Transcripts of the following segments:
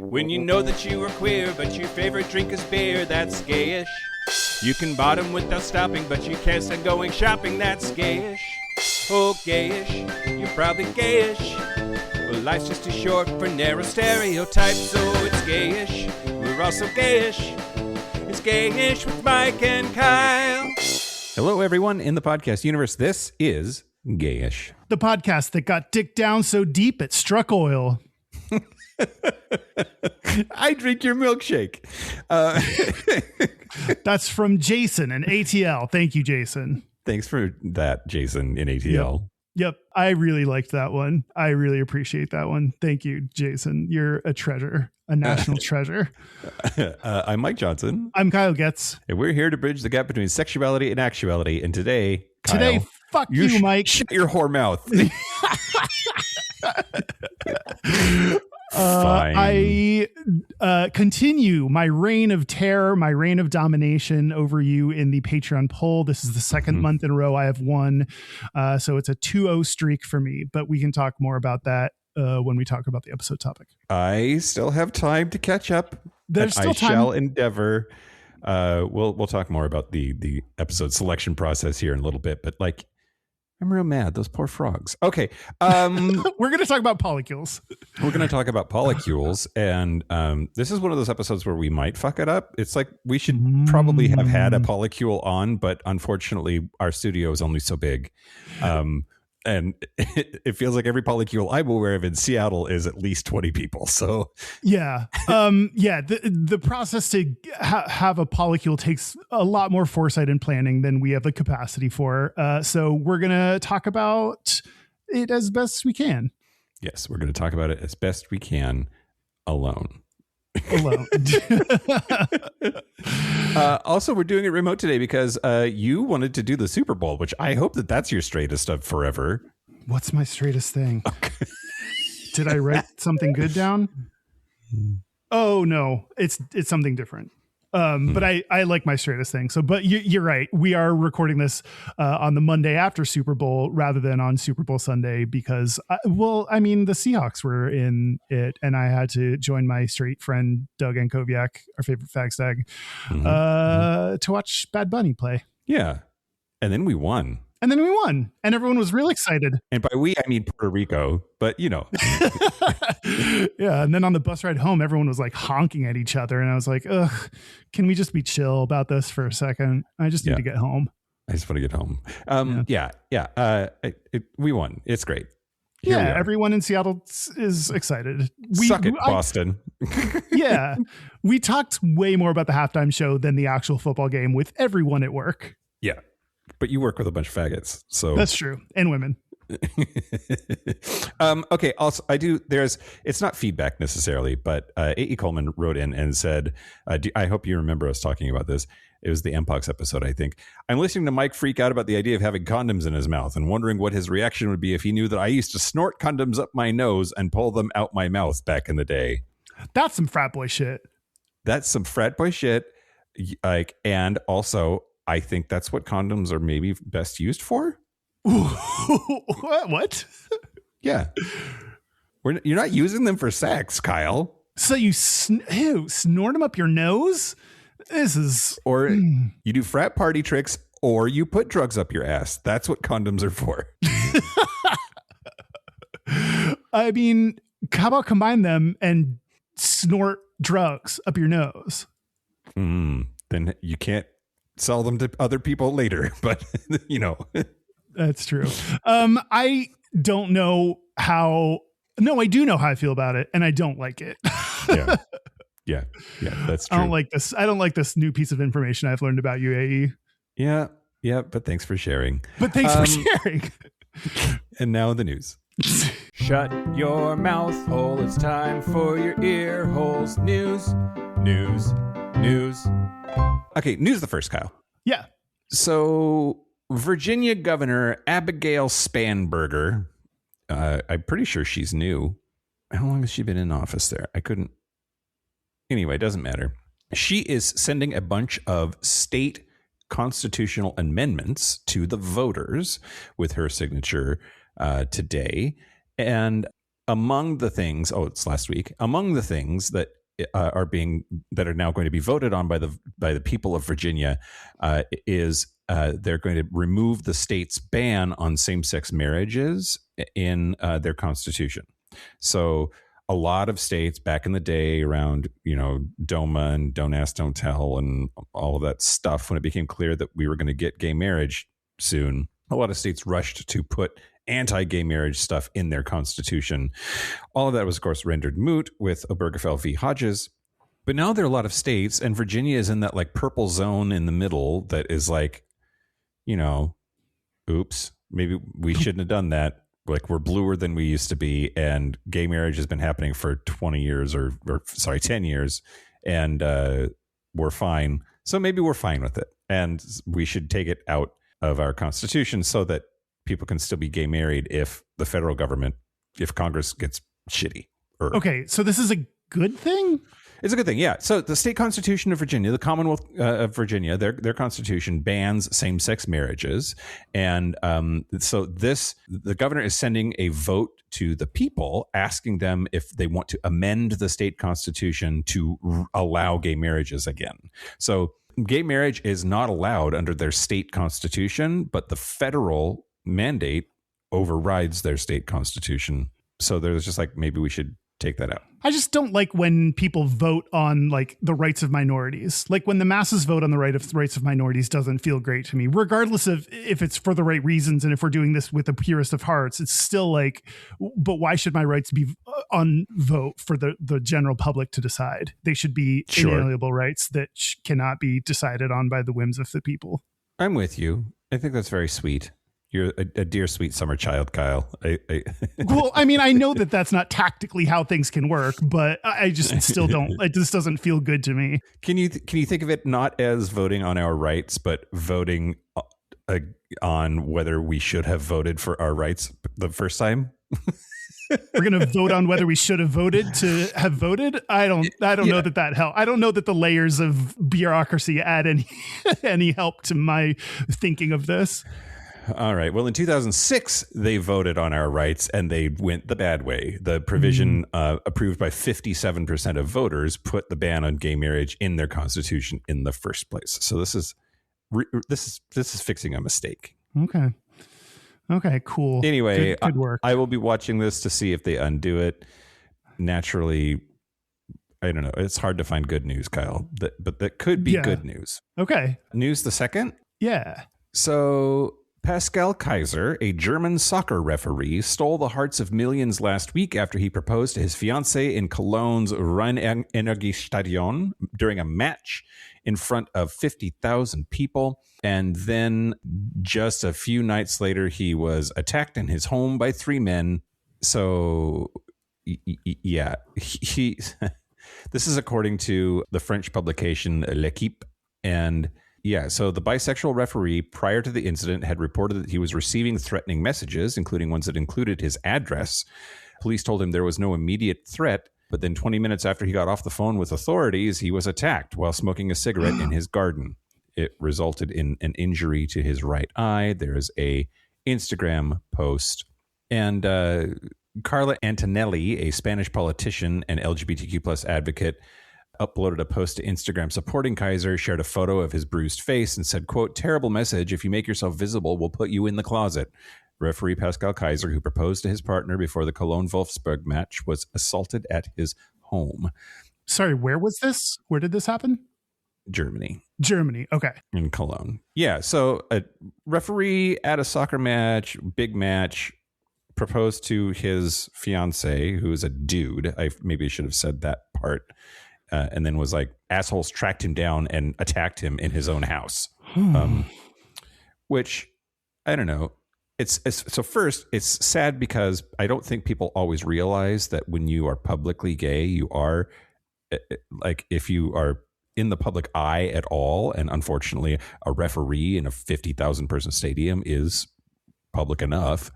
When you know that you are queer, but your favorite drink is beer, that's gayish. You can bottom without stopping, but you can't stand going shopping, that's gayish. Oh, gayish, you're probably gayish. Well, life's just too short for narrow stereotypes, so it's gayish. We're also gayish. It's Gayish with Mike and Kyle. Hello, everyone in the podcast universe. This is Gayish, the podcast that got dick down so deep it struck oil. I drink your milkshake. That's from Jason in ATL. Thank you, Jason. Thanks for that, Jason in ATL. Yep. I really liked that one. I really appreciate that one. Thank you, Jason. You're a treasure, a national treasure. I'm Mike Johnson. I'm Kyle Getz. And we're here to bridge the gap between sexuality and actuality. And today, Kyle, fuck you, Mike. Shut your whore mouth. I continue my reign of terror, my reign of domination over you in the Patreon poll. This is the second month in a row I have won. So it's a 2-0 streak for me, but we can talk more about that when we talk about the episode topic. I still have time to catch up. There's still time. I shall endeavor. We'll talk more about the episode selection process here in a little bit, but like, I'm real mad. Those poor frogs. Okay. We're going to talk about polycules. We're going to talk about polycules. And this is one of those episodes where we might fuck it up. It's like we should probably have had a polycule on, but unfortunately our studio is only so big. And it feels like every polycule I'm aware of in Seattle is at least 20 people. So yeah. The process to have a polycule takes a lot more foresight and planning than we have the capacity for. So we're going to talk about it as best we can. Yes, we're going to talk about it as best we can alone. Also, we're doing it remote today because you wanted to do the Super Bowl, which I hope that's your straightest of forever. What's my straightest thing? Okay. Did I write something good down? Oh no, it's something different. But I like my straightest thing. So, but you're right. We are recording this on the Monday after Super Bowl rather than on Super Bowl Sunday because, the Seahawks were in it and I had to join my straight friend, Doug Ankoviak, our favorite fag stag, to watch Bad Bunny play. Yeah. And then we won. And everyone was real excited. And by we, I mean Puerto Rico, but you know. Yeah. And then on the bus ride home, everyone was like honking at each other. And I was like, ugh, can we just be chill about this for a second? I just need to get home. I just want to get home. We won. It's great. Here everyone in Seattle is excited. Suck it, Boston. Yeah. We talked way more about the halftime show than the actual football game with everyone at work. Yeah. But you work with a bunch of faggots, so that's true, and women. Okay. Also, it's not feedback necessarily, but A.E. Coleman wrote in and said, I hope you remember us talking about this. It was the Mpox episode, I think. I'm listening to Mike freak out about the idea of having condoms in his mouth and wondering what his reaction would be if he knew that I used to snort condoms up my nose and pull them out my mouth back in the day. That's some frat boy shit. And also, I think that's what condoms are maybe best used for. What? Yeah. You're not using them for sex, Kyle. So you snort them up your nose? This is... Or you do frat party tricks or you put drugs up your ass. That's what condoms are for. I mean, how about combine them and snort drugs up your nose? Then you can't sell them to other people later, but you know. That's true. I don't know how. No, I do know how I feel about it, and I don't like it. Yeah, that's true. I don't like this new piece of information I've learned about you, AE. Yeah, but thanks for sharing. And now the news. Shut your mouth hole. It's time for your ear holes. News. Okay, news the first, Kyle. Yeah. So Virginia Governor Abigail Spanberger, I'm pretty sure she's new. How long has she been in office there? Anyway, it doesn't matter. She is sending a bunch of state constitutional amendments to the voters with her signature today. And among the things, it's last week, among the things that that are now going to be voted on by the people of Virginia is they're going to remove the state's ban on same-sex marriages in their constitution. So a lot of states back in the day around, DOMA and Don't Ask, Don't Tell and all of that stuff, when it became clear that we were going to get gay marriage soon, a lot of states rushed to put anti-gay marriage stuff in their constitution. All of that was, of course, rendered moot with Obergefell v. Hodges. But now there are a lot of states, and Virginia is in that like purple zone in the middle that is like, oops, maybe we shouldn't have done that. Like, we're bluer than we used to be, and gay marriage has been happening for 20 years or 10 years, and we're fine. So maybe we're fine with it, and we should take it out of our constitution so that people can still be gay married if the federal government, if Congress gets shitty. Okay, so this is a good thing? It's a good thing, yeah. So the state constitution of Virginia, the Commonwealth of Virginia, their constitution bans same-sex marriages. And so the governor is sending a vote to the people, asking them if they want to amend the state constitution to allow gay marriages again. So gay marriage is not allowed under their state constitution, but the federal mandate overrides their state constitution. So there's just like, maybe we should take that out. I just don't like when people vote on like the rights of minorities. Like when the masses vote on the rights of minorities doesn't feel great to me, regardless of if it's for the right reasons. And if we're doing this with the purest of hearts, it's still like, but why should my rights be on vote for the general public to decide? They should be inalienable rights that cannot be decided on by the whims of the people. I'm with you. I think that's very sweet. You're a dear, sweet summer child, Kyle. Well, I mean, I know that that's not tactically how things can work, but I just still don't. It just doesn't feel good to me. Can you think of it not as voting on our rights, but voting on whether we should have voted for our rights the first time? We're going to vote on whether we should have voted to have voted. I don't know that helps. I don't know that the layers of bureaucracy add any help to my thinking of this. All right. Well, in 2006, they voted on our rights and they went the bad way. The provision approved by 57% of voters put the ban on gay marriage in their constitution in the first place. So this is fixing a mistake. Okay, cool. Anyway, good work. I will be watching this to see if they undo it. Naturally, I don't know. It's hard to find good news, Kyle, but that could be good news. Okay. News the second? Yeah. So Pascal Kaiser, a German soccer referee, stole the hearts of millions last week after he proposed to his fiancée in Cologne's Rhein-Energiestadion during a match in front of 50,000 people. And then just a few nights later, he was attacked in his home by 3 men. So, yeah, this is according to the French publication L'Equipe. And yeah, so the bisexual referee, prior to the incident, had reported that he was receiving threatening messages, including ones that included his address. Police told him there was no immediate threat, but then 20 minutes after he got off the phone with authorities, he was attacked while smoking a cigarette in his garden. It resulted in an injury to his right eye. There is a Instagram post. And Carla Antonelli, a Spanish politician and LGBTQ plus advocate, uploaded a post to Instagram supporting Kaiser, shared a photo of his bruised face and said, quote, "Terrible message. If you make yourself visible, we'll put you in the closet." Referee Pascal Kaiser, who proposed to his partner before the Cologne-Wolfsburg match, was assaulted at his home. Sorry, where was this? Where did this happen? Germany. Okay. In Cologne. Yeah. So a referee at a soccer match, big match, proposed to his fiance, who is a dude. I maybe should have said that part. And then was like, assholes tracked him down and attacked him in his own house. Which, I don't know. So first, it's sad because I don't think people always realize that when you are publicly gay, you are, like, if you are in the public eye at all, and unfortunately a referee in a 50,000 person stadium is public enough,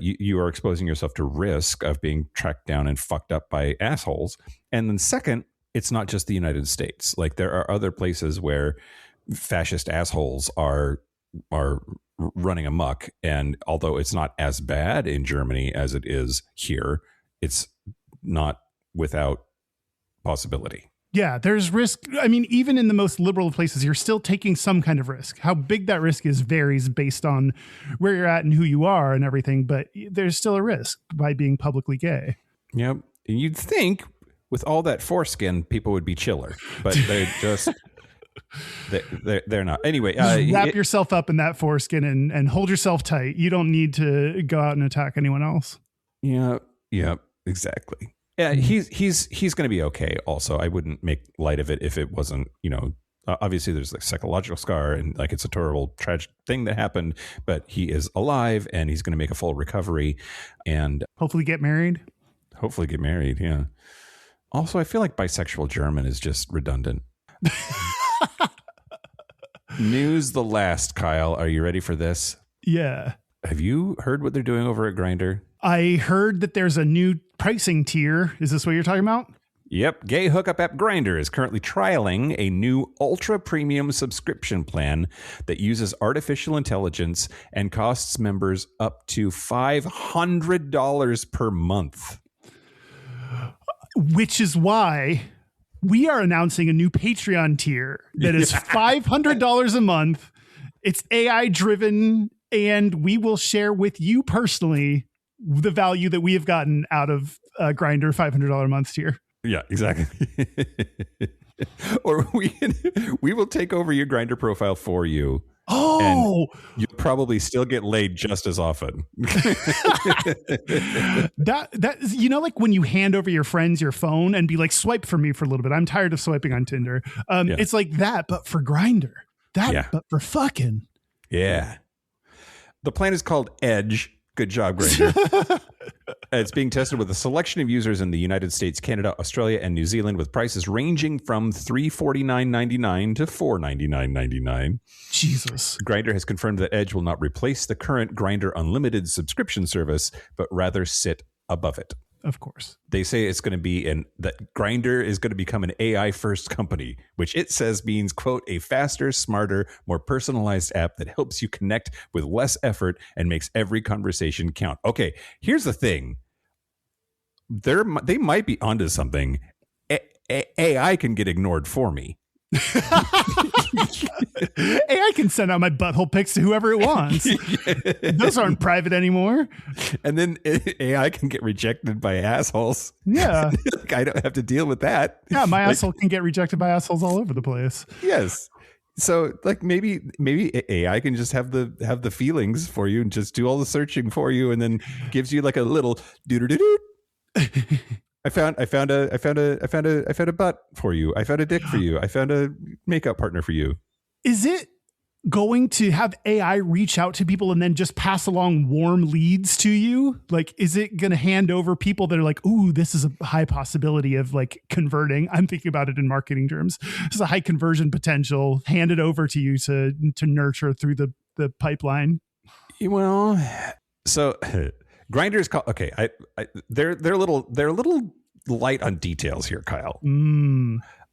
you are exposing yourself to risk of being tracked down and fucked up by assholes. And then second, it's not just the United States. Like, there are other places where fascist assholes are running amok. And although it's not as bad in Germany as it is here, it's not without possibility. Yeah, there's risk. I mean, even in the most liberal of places, you're still taking some kind of risk. How big that risk is varies based on where you're at and who you are and everything, but there's still a risk by being publicly gay. Yep. And you'd think with all that foreskin, people would be chiller, but they're just... They're not. Anyway, wrap yourself up in that foreskin and hold yourself tight. You don't need to go out and attack anyone else. Yeah, exactly. Yeah, he's going to be okay. Also, I wouldn't make light of it if it wasn't, obviously there's like psychological scar and like it's a terrible, tragic thing that happened, but he is alive and he's going to make a full recovery and hopefully get married. Yeah. Also, I feel like bisexual German is just redundant. News the last, Kyle. Are you ready for this? Yeah. Have you heard what they're doing over at Grindr? I heard that there's a new pricing tier. Is this what you're talking about? Yep. Gay hookup app Grindr is currently trialing a new ultra premium subscription plan that uses artificial intelligence and costs members up to $500 per month. Which is why we are announcing a new Patreon tier that is $500 a month. It's AI driven, and we will share with you personally the value that we have gotten out of Grindr $500 a month tier. Yeah, exactly. Or we will take over your Grindr profile for you. Oh, and you'll probably still get laid just as often. that like when you hand over your friends your phone and be like, swipe for me for a little bit. I'm tired of swiping on Tinder. It's like that, but for Grindr. But for fucking. Yeah. The plan is called Edge. Good job, Grindr. It's being tested with a selection of users in the United States, Canada, Australia, and New Zealand, with prices ranging from $349.99 to $499.99. Jesus. Grindr has confirmed that Edge will not replace the current Grindr Unlimited subscription service, but rather sit above it. Of course. They say it's going to be that Grindr is going to become an AI first company, which it says means, quote, a faster, smarter, more personalized app that helps you connect with less effort and makes every conversation count. Okay, here's the thing. They might be onto something. AI can get ignored for me. AI can send out my butthole pics to whoever it wants. Those aren't private anymore. And then AI can get rejected by assholes. Yeah. I don't have to deal with that. Yeah, my asshole can get rejected by assholes all over the place. Yes. So like maybe AI can just have the feelings for you and just do all the searching for you and then gives you like a little doo-doo-doo-doo. I found a butt for you. I found a dick for you. I found a makeup partner for you. Is it going to have AI reach out to people and then just pass along warm leads to you? Like, is it going to hand over people that are like, ooh, this is a high possibility of like converting? I'm thinking about it in marketing terms. This is a high conversion potential. Hand it over to you to nurture through the pipeline. Well, so Grindr is called. Okay, they're a little light on details here, Kyle.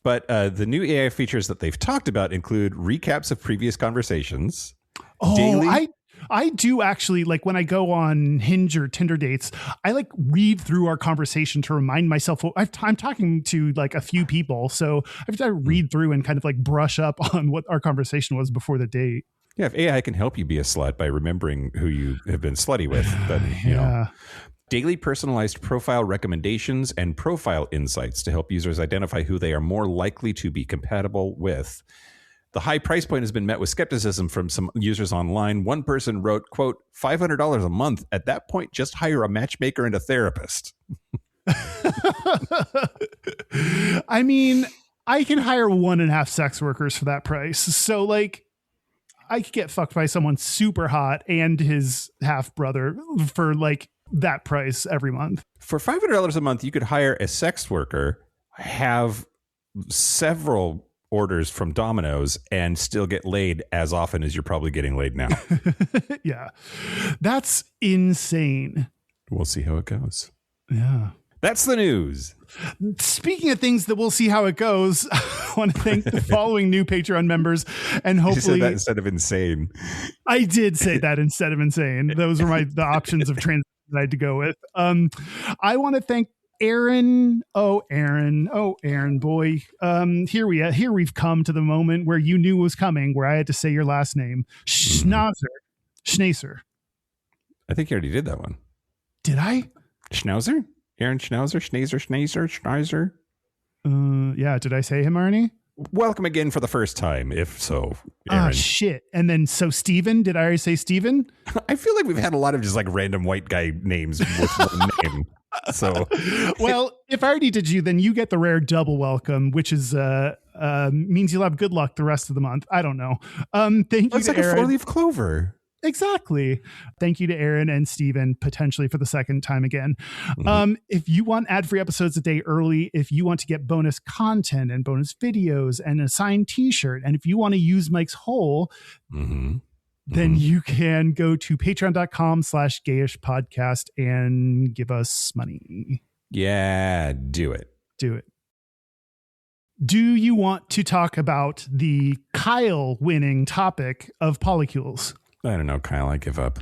But the new AI features that they've talked about include recaps of previous conversations. Oh, I do actually, like when I go on Hinge or Tinder dates, I like read through our conversation to remind myself. I'm talking to like a few people, so I have to read through and kind of like brush up on what our conversation was before the date. Yeah, if AI can help you be a slut by remembering who you have been slutty with, then you know. Daily personalized profile recommendations and profile insights to help users identify who they are more likely to be compatible with. The high price point has been met with skepticism from some users online. One person wrote, quote, $500 a month. At that point, just hire a matchmaker and a therapist. I mean, I can hire 1.5 sex workers for that price. So like, I could get fucked by someone super hot and his half brother for like that price every month. For $500 a month, you could hire a sex worker, have several orders from Domino's, and still get laid as often as you're probably getting laid now. Yeah. That's insane. We'll see how it goes. Yeah. That's the news. Speaking of things that we'll see how it goes, I want to thank the following new Patreon members, and hopefully you said that instead of insane. I did say that instead of insane. Those were the options of transition that I had to go with. I want to thank Aaron. Oh, Aaron, boy. Here we've come to the moment where you knew was coming, where I had to say your last name. Schnazer. I think you already did that one. Did I? Schnauzer? Aaron Schnauzer? Schnazer? Yeah. Did I say him, Arnie? Welcome again for the first time, if so, Aaron. Ah, shit. And then, so Steven, did I already say Steven? I feel like we've had a lot of just like random white guy names with one name. So, well, if I already did you, then you get the rare double welcome, which is means you'll have good luck the rest of the month. I don't know. Thank you. It's like Aaron. a 4-leaf clover. Exactly. Thank you to Aaron and Steven, potentially for the second time again. If you want ad-free episodes a day early, if you want to get bonus content and bonus videos and a signed t-shirt, and if you want to use Mike's hole, then you can go to patreon.com/gayish podcast and give us money. Yeah, do it. Do it. Do you want to talk about the Kyle winning topic of polycules? I don't know, Kyle. I give up.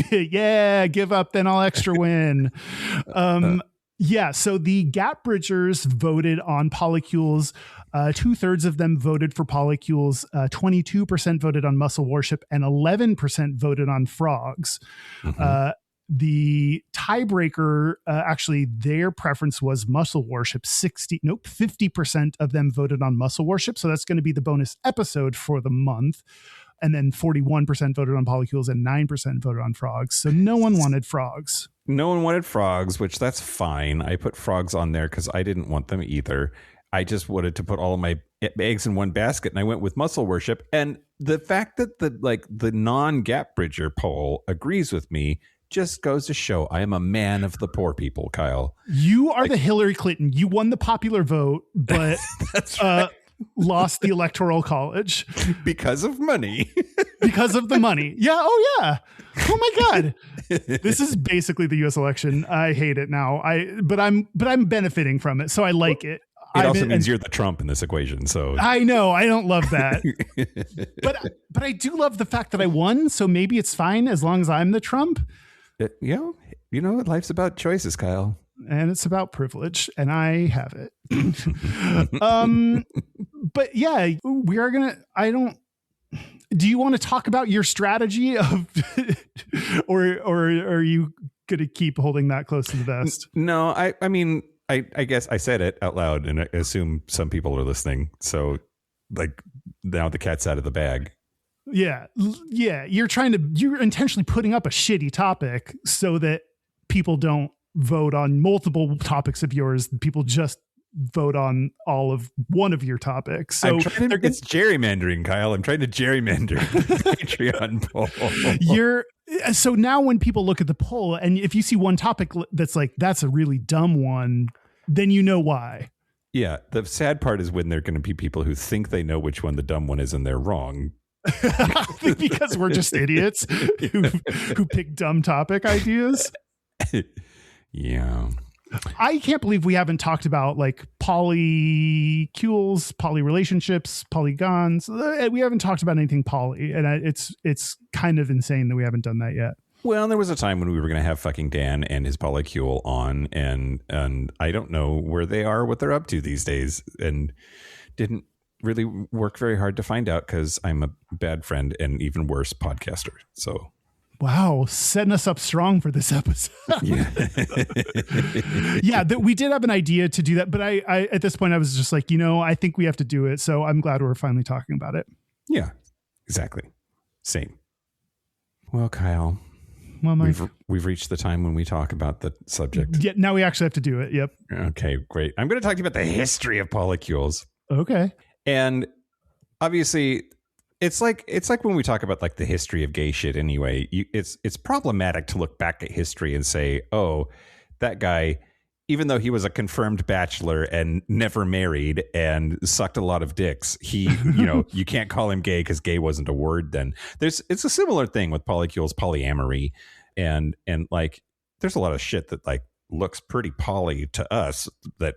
Yeah, give up, then I'll extra win. Yeah, so the Gap Bridgers voted on polycules. 2/3 of them voted for polycules. 22% voted on muscle worship, and 11% voted on frogs. The tiebreaker, actually, their preference was muscle worship. 50% of them voted on muscle worship. So that's going to be the bonus episode for the month. And then 41% voted on polycules and 9% voted on frogs. So no one wanted frogs. No one wanted frogs, which that's fine. I put frogs on there because I didn't want them either. I just wanted to put all of my eggs in one basket, and I went with muscle worship. And the fact that the non-Gap Bridger poll agrees with me just goes to show I am a man of the poor people, Kyle. You are the Hillary Clinton. You won the popular vote, but that's right. Lost the electoral college because of money. Because of the money. Yeah. Oh yeah. Oh my God. This is basically the US election. I hate it now. But I'm benefiting from it. So I like it. It also means you're the Trump in this equation. So I know I don't love that, but I do love the fact that I won. So maybe it's fine as long as I'm the Trump. You know, life's about choices, Kyle. And it's about privilege, and I have it. But yeah, we are going to, do you want to talk about your strategy of, or are you going to keep holding that close to the vest? No, I mean, I guess I said it out loud, and I assume some people are listening. So like now the cat's out of the bag. Yeah. You're intentionally putting up a shitty topic so that people don't vote on multiple topics of yours. People just vote on all of one of your topics. So it's gerrymandering, Kyle. I'm trying to gerrymander the Patreon poll. So now when people look at the poll, and if you see one topic that's like, that's a really dumb one, then you know why. Yeah. The sad part is when there are going to be people who think they know which one the dumb one is and they're wrong. Because we're just idiots who pick dumb topic ideas. Yeah. I can't believe we haven't talked about like polycules, poly relationships, polygons. We haven't talked about anything poly, and it's kind of insane that we haven't done that yet. Well, there was a time when we were going to have fucking Dan and his polycule on, and I don't know where they are, what they're up to these days, and didn't really work very hard to find out because I'm a bad friend and even worse podcaster. So. Wow, setting us up strong for this episode. Yeah, we did have an idea to do that, but I at this point I was just like, I think we have to do it. So I'm glad we're finally talking about it. Yeah, exactly. Same. Well, Kyle, Mike, we've reached the time when we talk about the subject. Yeah, now we actually have to do it. Yep. Okay, great. I'm going to talk to you about the history of polycules. Okay. And obviously, it's like when we talk about like the history of gay shit anyway, it's problematic to look back at history and say, oh, that guy, even though he was a confirmed bachelor and never married and sucked a lot of dicks, he, you can't call him gay because gay wasn't a word then. It's a similar thing with polycules, polyamory, and like there's a lot of shit that like looks pretty poly to us that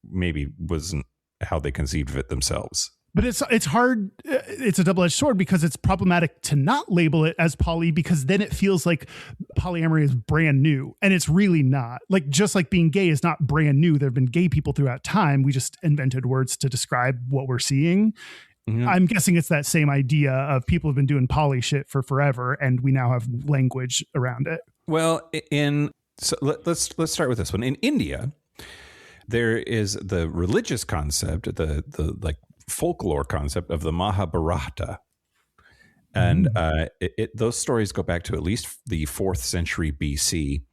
maybe wasn't how they conceived of it themselves. But it's hard. It's a double-edged sword because it's problematic to not label it as poly, because then it feels like polyamory is brand new, and it's really not. Like, just like being gay is not brand new. There have been gay people throughout time. We just invented words to describe what we're seeing. Mm-hmm. I'm guessing it's that same idea of people have been doing poly shit for forever, and we now have language around it. Well, let's start with this one. In India, there is the religious concept, the like folklore concept of the Mahabharata. And those stories go back to at least the 4th century BC.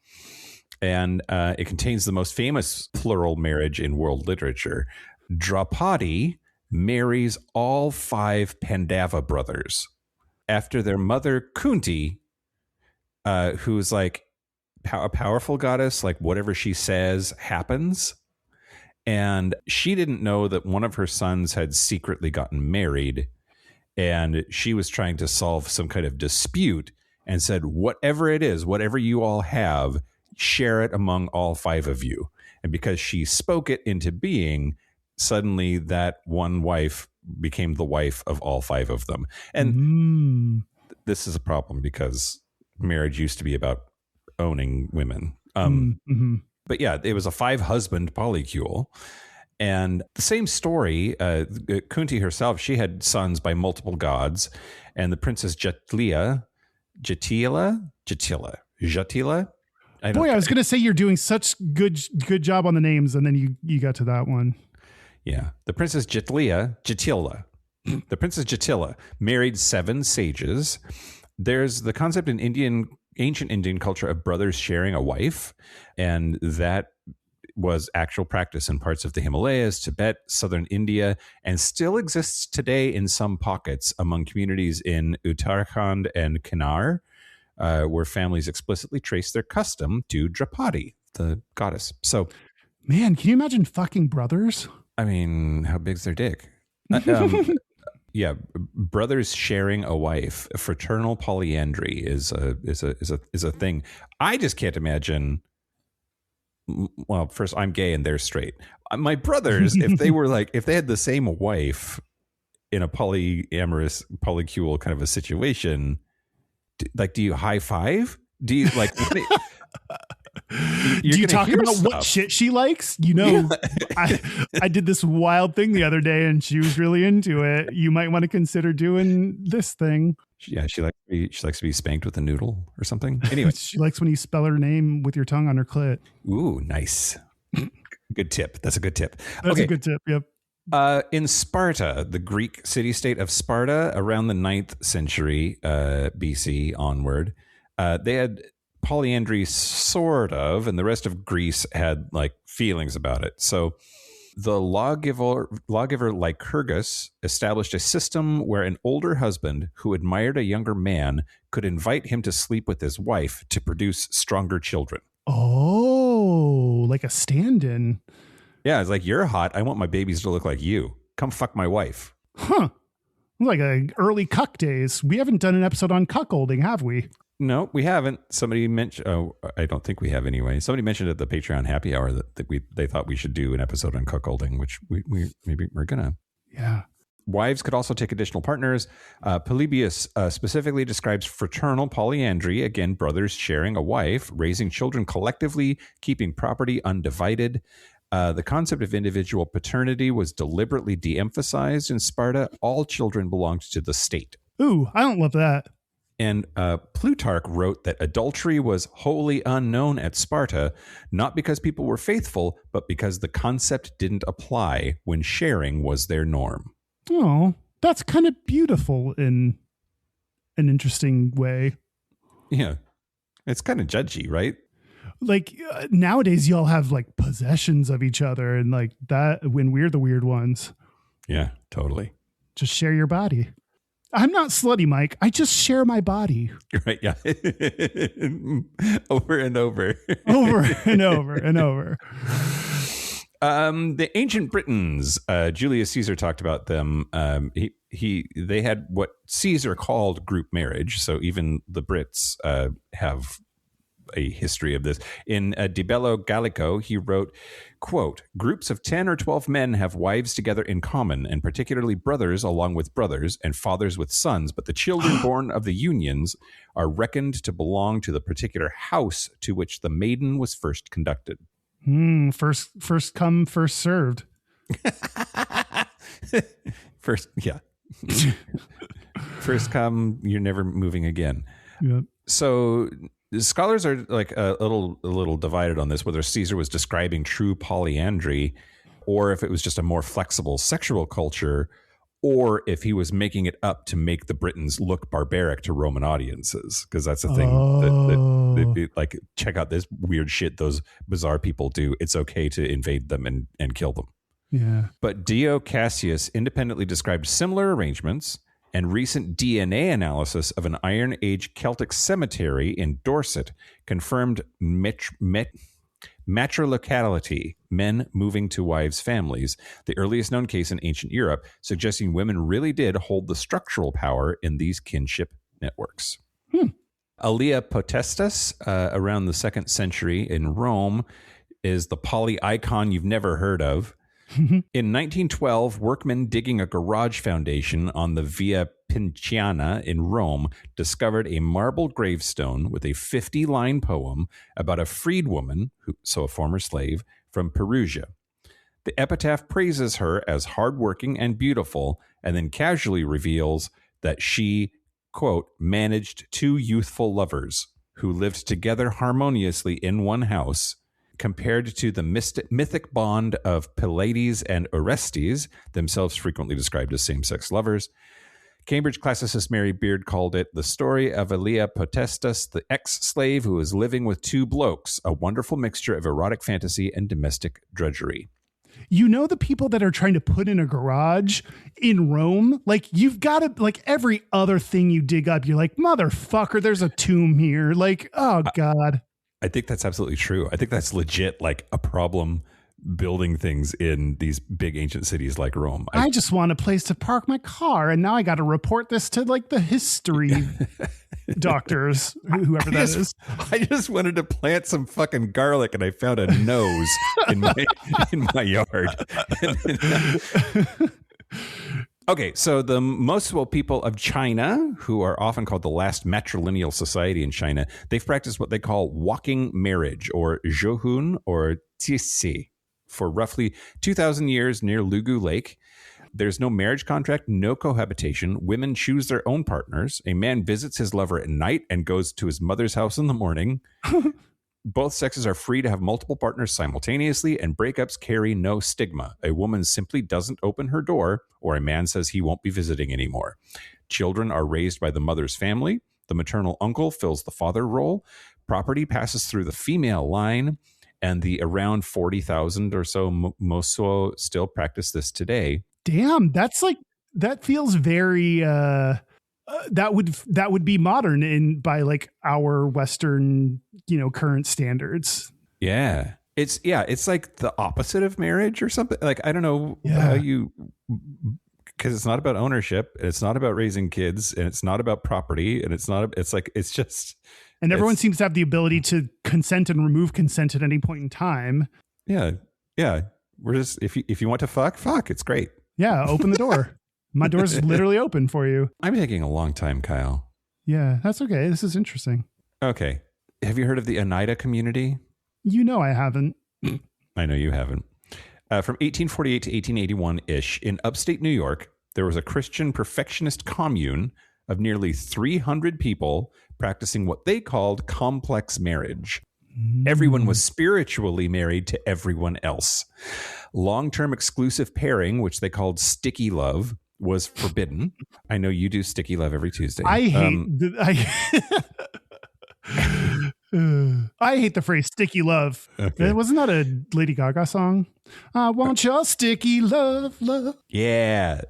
And it contains the most famous plural marriage in world literature. Draupadi marries all 5 Pandava brothers after their mother Kunti, who's like a powerful goddess, like whatever she says happens. And she didn't know that one of her sons had secretly gotten married, and she was trying to solve some kind of dispute and said, whatever it is, whatever you all have, share it among all 5 of you. And because she spoke it into being, suddenly that one wife became the wife of all 5 of them. And this is a problem because marriage used to be about owning women. But yeah, it was a 5-husband polycule. And the same Story, Kunti herself, she had sons by multiple gods. And the princess Jatila. Boy, I was going to say you're doing such good job on the names, and then you got to that one. Yeah. The princess Jatila, the princess Jatila married 7 sages. There's the concept in ancient Indian culture of brothers sharing a wife, and that was actual practice in parts of the Himalayas, Tibet, southern India, and still exists today in some pockets among communities in Uttarakhand and Kinnar, where families explicitly trace their custom to Draupadi, the goddess. So, man, can you imagine fucking brothers? I mean, how big's their dick? Yeah, brothers sharing a wife, fraternal polyandry is a thing. I just can't imagine. Well, first, I'm gay and they're straight. My brothers, if they had the same wife in a polyamorous, polycule kind of a situation, do you high five? Do you like? Do you talk about what shit she likes? I did this wild thing the other day and she was really into it. You might want to consider doing this thing. Yeah, she likes to be spanked with a noodle or something. Anyway, she likes when you spell her name with your tongue on her clit. Ooh, nice. Good tip. That's a good tip. That's a good tip. Yep. In Sparta, the Greek city-state of Sparta, around the 9th century BC onward, they had polyandry sort of, and the rest of Greece had like feelings about it. So the lawgiver Lycurgus established a system where an older husband who admired a younger man could invite him to sleep with his wife to produce stronger children. Oh, like a stand-in. Yeah, it's like, you're hot. I want my babies to look like you. Come fuck my wife. Huh. Like early cuck days. We haven't done an episode on cuckolding, have we? No, we haven't. Somebody mentioned, I don't think we have anyway. Somebody mentioned at the Patreon happy hour that they thought we should do an episode on cuckolding, which we maybe we're gonna. Yeah. Wives could also take additional partners. Polybius specifically describes fraternal polyandry, again, brothers sharing a wife, raising children collectively, keeping property undivided. The concept of individual paternity was deliberately de-emphasized in Sparta. All children belonged to the state. Ooh, I don't love that. And Plutarch wrote that adultery was wholly unknown at Sparta, not because people were faithful, but because the concept didn't apply when sharing was their norm. Oh, that's kind of beautiful in an interesting way. Yeah. It's kind of judgy, right? Like nowadays, y'all have like possessions of each other and like that when we're the weird ones. Yeah, totally. Just share your body. I'm not slutty, Mike. I just share my body. Right, yeah. Over and over. Over and over and over. The ancient Britons, Julius Caesar talked about them. They had what Caesar called group marriage. So even the Brits have a history of this. In De Bello Gallico, he wrote, quote, groups of 10 or 12 men have wives together in common, and particularly brothers along with brothers and fathers with sons, but the children born of the unions are reckoned to belong to the particular house to which the maiden was first conducted. First come, first served. First, yeah. First come, you're never moving again. Yep. So scholars are like a little divided on this, whether Caesar was describing true polyandry or if it was just a more flexible sexual culture, or if he was making it up to make the Britons look barbaric to Roman audiences. Because that's the thing that like, check out this weird shit those bizarre people do. It's okay to invade them and kill them. Yeah. But Dio Cassius independently described similar arrangements, and recent DNA analysis of an Iron Age Celtic cemetery in Dorset confirmed matrilocality, men moving to wives' families, the earliest known case in ancient Europe, suggesting women really did hold the structural power in these kinship networks. Alia Potestas, around the 2nd century in Rome, is the poly icon you've never heard of. In 1912, workmen digging a garage foundation on the Via Pinciana in Rome discovered a marble gravestone with a 50-line poem about a freedwoman, so a former slave, from Perugia. The epitaph praises her as hardworking and beautiful, and then casually reveals that she, quote, managed 2 youthful lovers who lived together harmoniously in one house, compared to the mythic bond of Pylades and Orestes, themselves frequently described as same-sex lovers. Cambridge classicist Mary Beard called it the story of Alia Potestas, the ex-slave who was living with 2 blokes, a wonderful mixture of erotic fantasy and domestic drudgery. You know, the people that are trying to put in a garage in Rome, like, you've got to, like, every other thing you dig up, you're like, motherfucker, there's a tomb here. Like, oh God. I think that's absolutely true. I think that's legit, like, a problem building things in these big ancient cities like Rome. I just want a place to park my car, and now I got to report this to, like, the history doctors, whoever that is. I just wanted to plant some fucking garlic, and I found a nose in my yard. Okay, so the Mosuo people of China, who are often called the last matrilineal society in China, they've practiced what they call walking marriage, or zhohun, or tisi, for roughly 2,000 years near Lugu Lake. There's no marriage contract, no cohabitation. Women choose their own partners. A man visits his lover at night and goes to his mother's house in the morning. Both sexes are free to have multiple partners simultaneously, and breakups carry no stigma. A woman simply doesn't open her door, or a man says he won't be visiting anymore. Children are raised by the mother's family. The maternal uncle fills the father role. Property passes through the female line, and the around 40,000 or so Mosuo still practice this today. Damn, that's like, that feels very that would be modern by like our Western, current standards. Yeah. It's like the opposite of marriage or something. Like, I don't know how because it's not about ownership, it's not about raising kids, and it's not about property, and and everyone seems to have the ability to consent and remove consent at any point in time. Yeah. We're just, if you want to fuck, it's great. Yeah. Open the door. My door's literally open for you. I'm taking a long time, Kyle. Yeah, that's okay. This is interesting. Okay. Have you heard of the Oneida community? I haven't. I know you haven't. From 1848 to 1881-ish, in upstate New York, there was a Christian perfectionist commune of nearly 300 people practicing what they called complex marriage. Everyone was spiritually married to everyone else. Long-term exclusive pairing, which they called sticky love, was forbidden. I know you do sticky love every Tuesday. I hate the phrase sticky love. Okay. Wasn't that a Lady Gaga song? I want your sticky love. Yeah.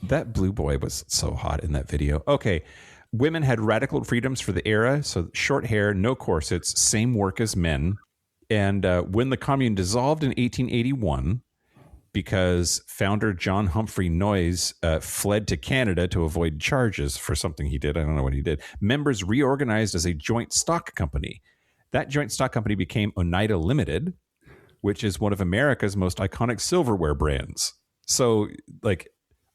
That blue boy was so hot in that video. Okay. Women had radical freedoms for the era. So short hair, no corsets, same work as men. And when the commune dissolved in 1881, because founder John Humphrey Noyes fled to Canada to avoid charges for something he did. I don't know what he did. Members reorganized as a joint stock company. That joint stock company became Oneida Limited, which is one of America's most iconic silverware brands. So, like,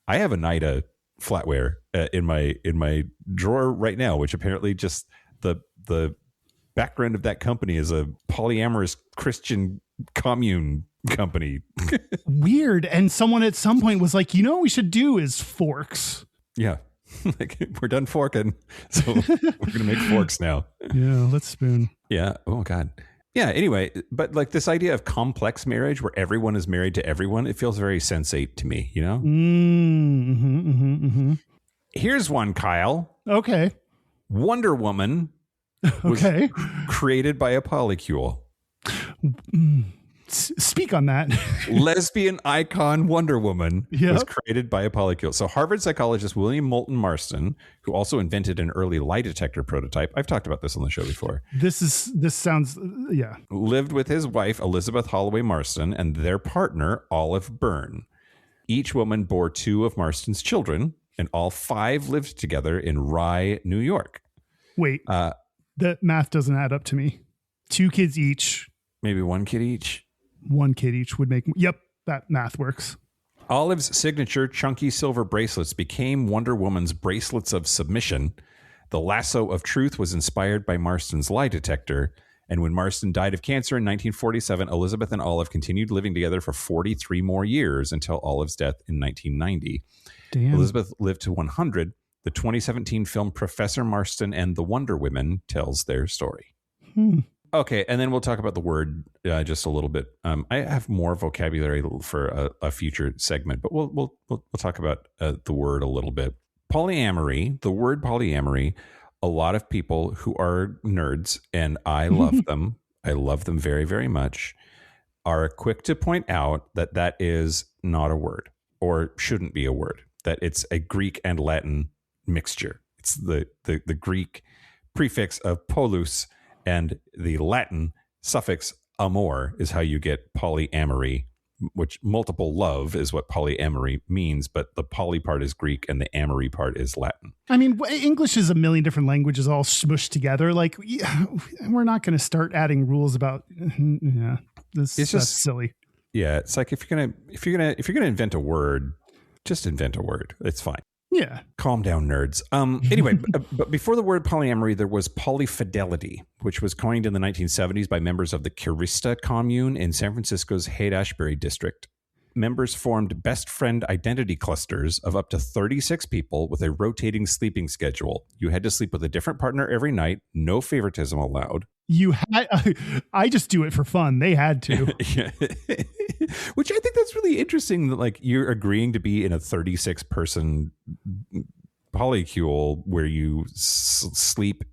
I have Oneida flatware in my drawer right now, which apparently just the background of that company is a polyamorous Christian commune company. Weird. And someone at some point was like, what we should do is forks. Yeah. Like, we're done forking, so we're gonna make forks now. Yeah, let's spoon. Yeah. Oh God. Yeah. Anyway, but like this idea of complex marriage where everyone is married to everyone, it feels very sensate to me. Here's one, Kyle. Okay. Wonder Woman was created by a polycule. Speak on that. Lesbian icon Wonder Woman Yep. was created by a polycule. So Harvard psychologist William Moulton Marston, who also invented an early lie detector prototype, I've talked about this on the show before. This sounds, yeah. Lived with his wife, Elizabeth Holloway Marston, and their partner, Olive Byrne. Each woman bore 2 of Marston's children, and all 5 lived together in Rye, New York. Wait, the math doesn't add up to me. 2 kids each. Maybe 1 kid each. 1 kid each would make, yep, that math works. Olive's signature chunky silver bracelets became Wonder Woman's bracelets of submission. The lasso of truth was inspired by Marston's lie detector. And when Marston died of cancer in 1947, Elizabeth and Olive continued living together for 43 more years until Olive's death in 1990. Damn. Elizabeth lived to 100. The 2017 film Professor Marston and the Wonder Women tells their story. Okay, and then we'll talk about the word just a little bit. I have more vocabulary for a future segment, but we'll talk about the word a little bit. Polyamory, the word polyamory, a lot of people who are nerds, and I love them, I love them very, very much, are quick to point out that that is not a word or shouldn't be a word, that it's a Greek and Latin mixture. It's the Greek prefix of polus, and the Latin suffix amor is how you get polyamory, which multiple love is what polyamory means, but the poly part is Greek and the amory part is Latin. I mean, English is a million different languages all smushed together. Like, we're not going to start adding rules about. Yeah, that's silly. Yeah, it's like if you're gonna invent a word, just invent a word. It's fine. Yeah. Calm down, nerds. Anyway, but before the word polyamory, there was polyfidelity, which was coined in the 1970s by members of the Kirista commune in San Francisco's Haight-Ashbury district. Members formed best friend identity clusters of up to 36 people with a rotating sleeping schedule. You had to sleep with a different partner every night, no favoritism allowed. I just do it for fun. They had to. Yeah. Which I think that's really interesting, that like you're agreeing to be in a 36 person polycule where you sleep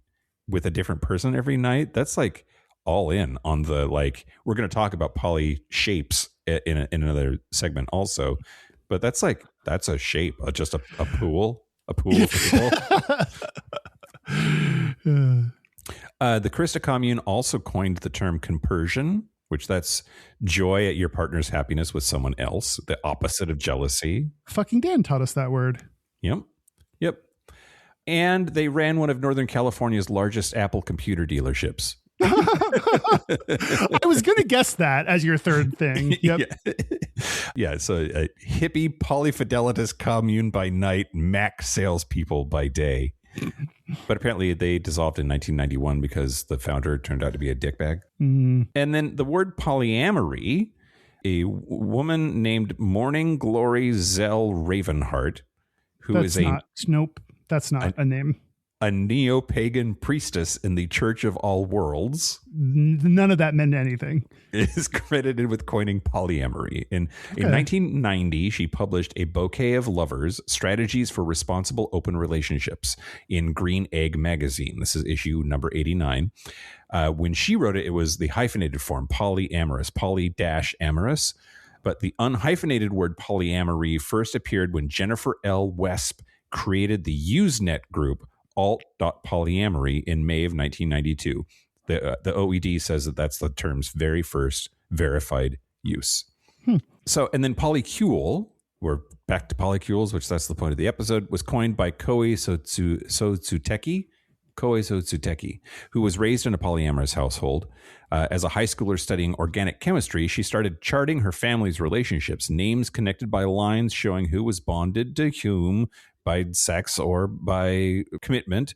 with a different person every night. That's like all in on the, like, we're going to talk about poly shapes in another segment also, but that's a shape, just a pool of people. The Kirista commune also coined the term compersion, which that's joy at your partner's happiness with someone else, the opposite of jealousy. Fucking Dan taught us that word. Yep. And they ran one of Northern California's largest Apple computer dealerships. I was going to guess that as your third thing. Yep. Yeah. So a hippie polyfidelitous commune by night, Mac salespeople by day. But apparently they dissolved in 1991 because the founder turned out to be a dickbag. And then the word polyamory, a woman named Morning Glory Zell Ravenheart, that's not a name. A neo-pagan priestess in the Church of All Worlds. None of that meant anything. Is credited with coining polyamory. In 1990, she published A Bouquet of Lovers, Strategies for Responsible Open Relationships in Green Egg magazine. This is issue number 89. When she wrote it, it was the hyphenated form, polyamorous, poly-amorous. But the unhyphenated word polyamory first appeared when Jennifer L. Wesp created the Usenet group, alt.polyamory, in May of 1992. The OED says that that's the term's very first verified use. So, and then polycule, we're back to polycules, which that's the point of the episode, was coined by Koei Sotsuteki Koizo Tsuteki, who was raised in a polyamorous household. As a high schooler studying organic chemistry, she started charting her family's relationships, names connected by lines showing who was bonded to whom by sex or by commitment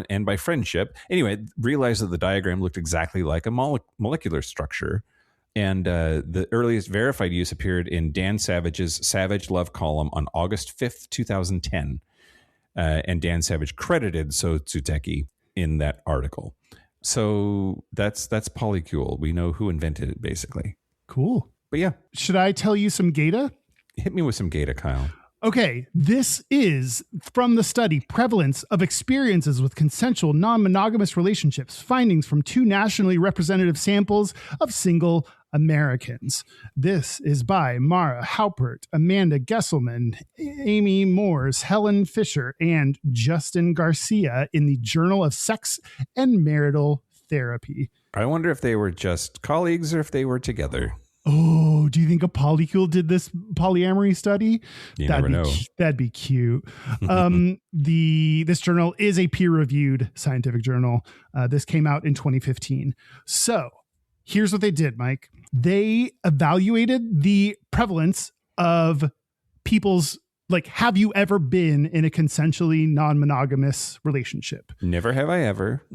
and by friendship. Anyway, realized that the diagram looked exactly like a molecular structure. And the earliest verified use appeared in Dan Savage's Savage Love column on August 5th, 2010. And Dan Savage credited Tsuteki in that article. So that's Polycule. We know who invented it, basically. Cool. But yeah. Should I tell you some gayta? Hit me with some gayta, Kyle. Okay, this is from the study Prevalence of Experiences with Consensual Non-Monogamous Relationships, findings from 2 nationally representative samples of single Americans. This is by Mara Haupert, Amanda Gesselman, Amy Moores, Helen Fisher, and Justin Garcia in the Journal of Sex and Marital Therapy. I wonder if they were just colleagues or if they were together. Oh, do you think a polycule did this polyamory study? You never know. That'd be cute. This journal is a peer-reviewed scientific journal. This came out in 2015. So here's what they did, Mike. They evaluated the prevalence of people's, like, have you ever been in a consensually non-monogamous relationship? Never have I ever.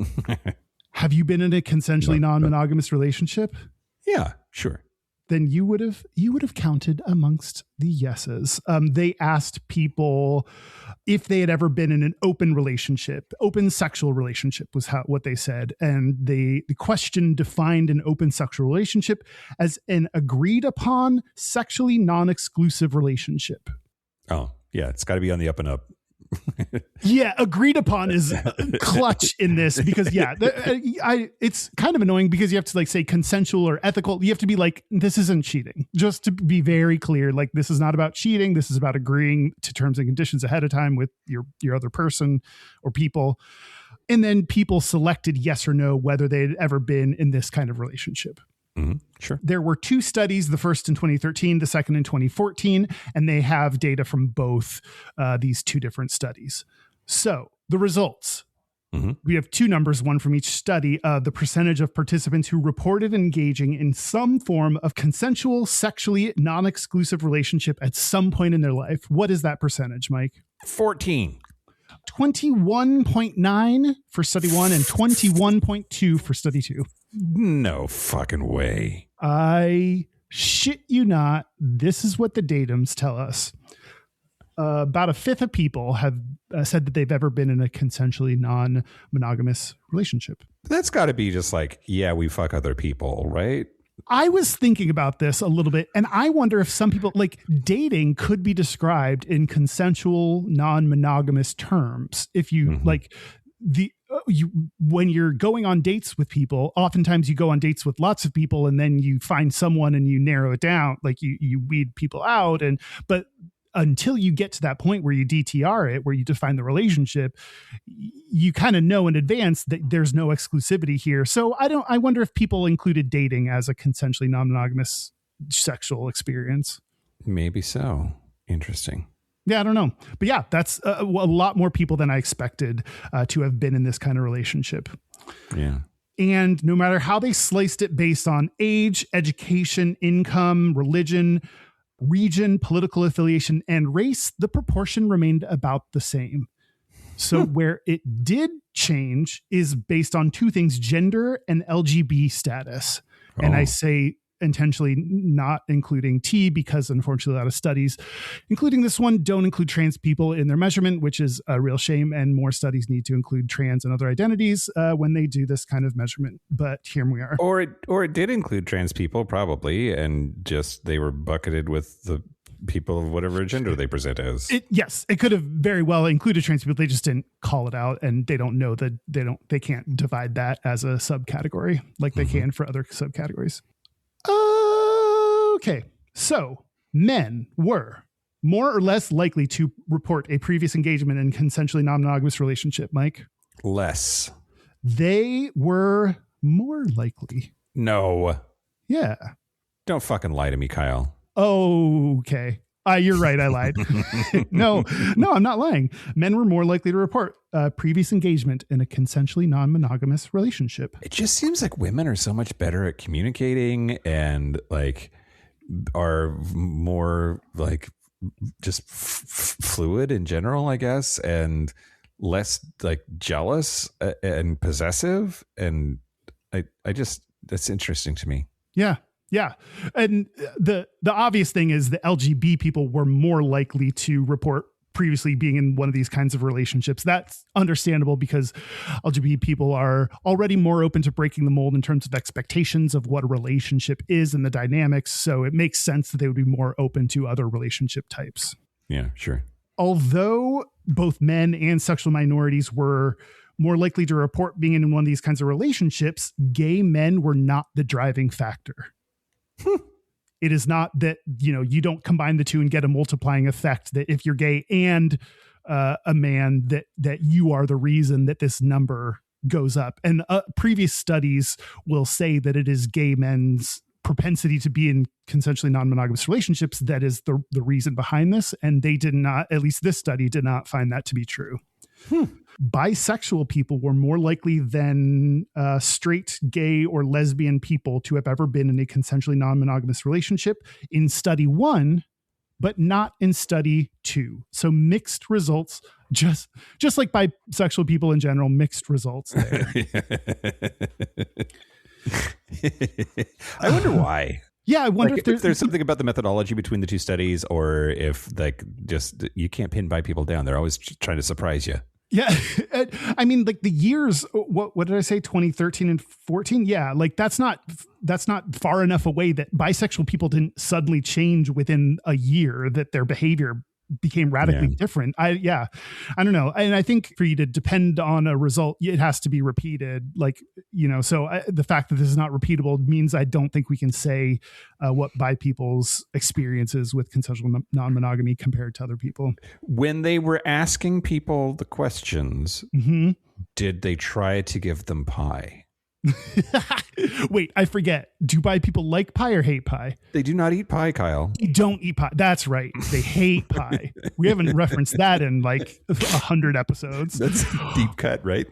Have you been in a consensually non-monogamous relationship? Yeah, sure. Then you would have counted amongst the yeses. They asked people if they had ever been in an open relationship. Open sexual relationship was what they said. And the question defined an open sexual relationship as an agreed upon sexually non-exclusive relationship. Oh, yeah. It's got to be on the up and up. Yeah, agreed upon is clutch in this because it's kind of annoying because you have to like say consensual or ethical. You have to be like, this isn't cheating. Just to be very clear, like this is not about cheating. This is about agreeing to terms and conditions ahead of time with your other person or people. And then people selected yes or no whether they had ever been in this kind of relationship. Mm-hmm. Sure. There were 2 studies, the first in 2013, the second in 2014, and they have data from both these 2 different studies. So the results, we have 2 numbers, one from each study, the percentage of participants who reported engaging in some form of consensual, sexually non-exclusive relationship at some point in their life. What is that percentage, Mike? 14. 21.9 for study 1 and 21.2 for study 2. No fucking way. I shit you not. This is what the datums tell us. About a fifth of people have said that they've ever been in a consensually non-monogamous relationship. That's got to be just like, yeah, we fuck other people, right? I was thinking about this a little bit, and I wonder if some people, like, dating could be described in consensual non-monogamous terms. If you like when you're going on dates with people, oftentimes you go on dates with lots of people and then you find someone and you narrow it down, like you weed people out. But until you get to that point where you DTR it, where you define the relationship, you kind of know in advance that there's no exclusivity here. So I wonder if people included dating as a consensually non-monogamous sexual experience. Maybe so. Interesting. Yeah, I don't know. But yeah, that's a lot more people than I expected to have been in this kind of relationship. Yeah. And no matter how they sliced it based on age, education, income, religion, region, political affiliation, and race, the proportion remained about the same. So where it did change is based on 2 things, gender and LGB status. And I say intentionally not including T because unfortunately a lot of studies, including this one, don't include trans people in their measurement, which is a real shame. And more studies need to include trans and other identities when they do this kind of measurement. But here we are. Or it did include trans people probably, and just they were bucketed with the people of whatever gender they present as. Yes, it could have very well included trans people. They just didn't call it out, and they don't know that they can't divide that as a subcategory like they can for other subcategories. Okay, so men were more or less likely to report a previous engagement in consensually non-monogamous relationship, Mike? Less. They were more likely. No. Yeah. Don't fucking lie to me, Kyle. Okay. You're right. I lied. No, I'm not lying. Men were more likely to report previous engagement in a consensually non-monogamous relationship. It just seems like women are so much better at communicating and like are more like just fluid in general, I guess, and less like jealous and possessive. And I just, that's interesting to me. Yeah. Yeah. And the obvious thing is the LGB people were more likely to report previously being in one of these kinds of relationships. That's understandable because LGBT people are already more open to breaking the mold in terms of expectations of what a relationship is and the dynamics. So it makes sense that they would be more open to other relationship types. Yeah, sure. Although both men and sexual minorities were more likely to report being in one of these kinds of relationships, gay men were not the driving factor. It is not that, you don't combine the two and get a multiplying effect, that if you're gay and a man, that you are the reason that this number goes up. And previous studies will say that it is gay men's propensity to be in consensually non-monogamous relationships that is the reason behind this. And they did not, at least this study did not find that to be true. Bisexual people were more likely than straight, gay, or lesbian people to have ever been in a consensually non-monogamous relationship in study 1, but not in study 2. So mixed results, just like bisexual people in general, mixed results there. I wonder why. Yeah, I wonder if there's something about the methodology between the two studies, or if like just you can't pin by people down. They're always trying to surprise you. Yeah. I mean, like the years, what did I say? 2013 and 14. Yeah. Like that's not far enough away that bisexual people didn't suddenly change within a year, that their behavior became radically different. I don't know. And I think for you to depend on a result, it has to be repeated. Like, so the fact that this is not repeatable means I don't think we can say what bi people's experiences with consensual non-monogamy compared to other people. When they were asking people the questions, did they try to give them pie? Wait, I forget. Do bi people like pie or hate pie? They do not eat pie, Kyle. They don't eat pie. That's right. They hate pie. We haven't referenced that in like 100 episodes. That's a deep cut, right?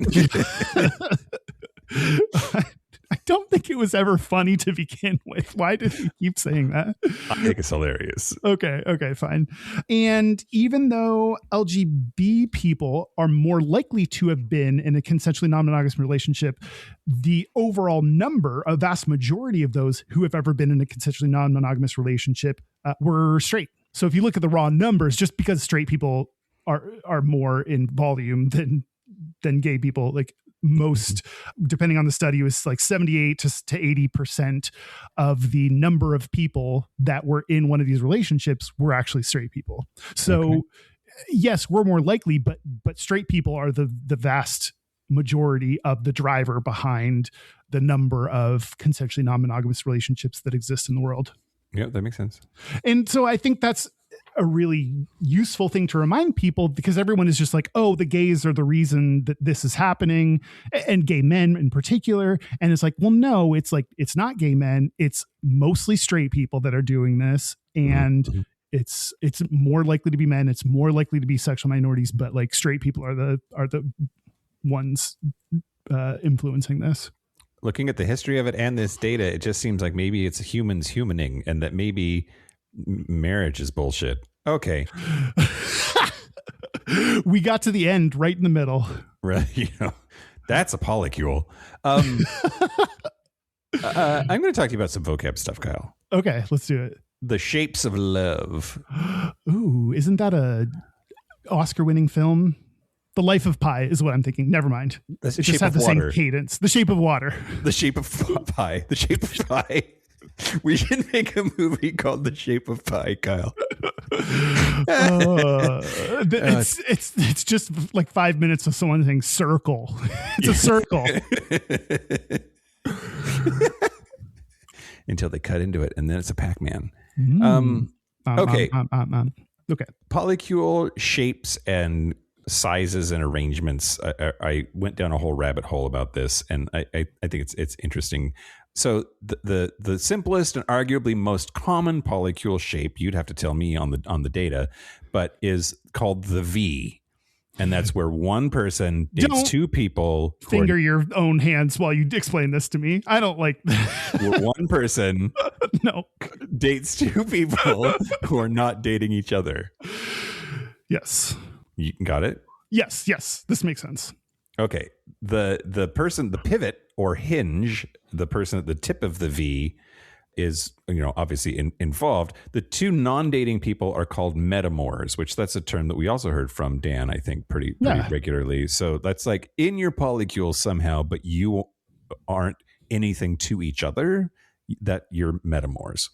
I don't think it was ever funny to begin with. Why did he keep saying that? I think it's hilarious. Okay, fine. And even though LGBT people are more likely to have been in a consensually non-monogamous relationship, the overall number, a vast majority of those who have ever been in a consensually non-monogamous relationship were straight. So if you look at the raw numbers, just because straight people are more in volume than gay people, like most, depending on the study, it was like 78 to 80% of the number of people that were in one of these relationships were actually straight people. So yes, we're more likely, but straight people are the vast majority of the driver behind the number of consensually non-monogamous relationships that exist in the world. Yeah, that makes sense. And so I think that's a really useful thing to remind people, because everyone is just like, oh, the gays are the reason that this is happening, and gay men in particular. And it's like, well, no, it's like, it's not gay men. It's mostly straight people that are doing this. And it's more likely to be men. It's more likely to be sexual minorities, but like straight people are the ones influencing this. Looking at the history of it and this data, it just seems like maybe it's humans humaning, and that maybe marriage is bullshit. Okay. We got to the end right in the middle. Right. That's a polycule. I'm going to talk to you about some vocab stuff, Kyle. Okay, let's do it. The Shapes of Love. Ooh, isn't that a Oscar-winning film? The Life of Pi is what I'm thinking. Never mind. It just had the same cadence. The Shape of Water. The Shape of Pi. The Shape of Pi. We should make a movie called The Shape of Pi, Kyle. It's just like 5 minutes of someone saying circle. It's a circle. Until they cut into it, and then it's a Pac-Man. Okay. Okay. Polycule shapes and sizes and arrangements. I went down a whole rabbit hole about this, and I think it's interesting. So the simplest and arguably most common polycule shape, you'd have to tell me on the data, but is called the V. And that's where one person dates Don't two people. Finger your own hands while you explain this to me. I don't like Where one person no. dates two people who are not dating each other. Yes. You got it? Yes. This makes sense. Okay. The person, the pivot or hinge, the person at the tip of the V is, obviously involved. The two non-dating people are called metamors, which that's a term that we also heard from Dan, I think, pretty regularly. So that's like in your polycule somehow, but you aren't anything to each other, that you're metamors.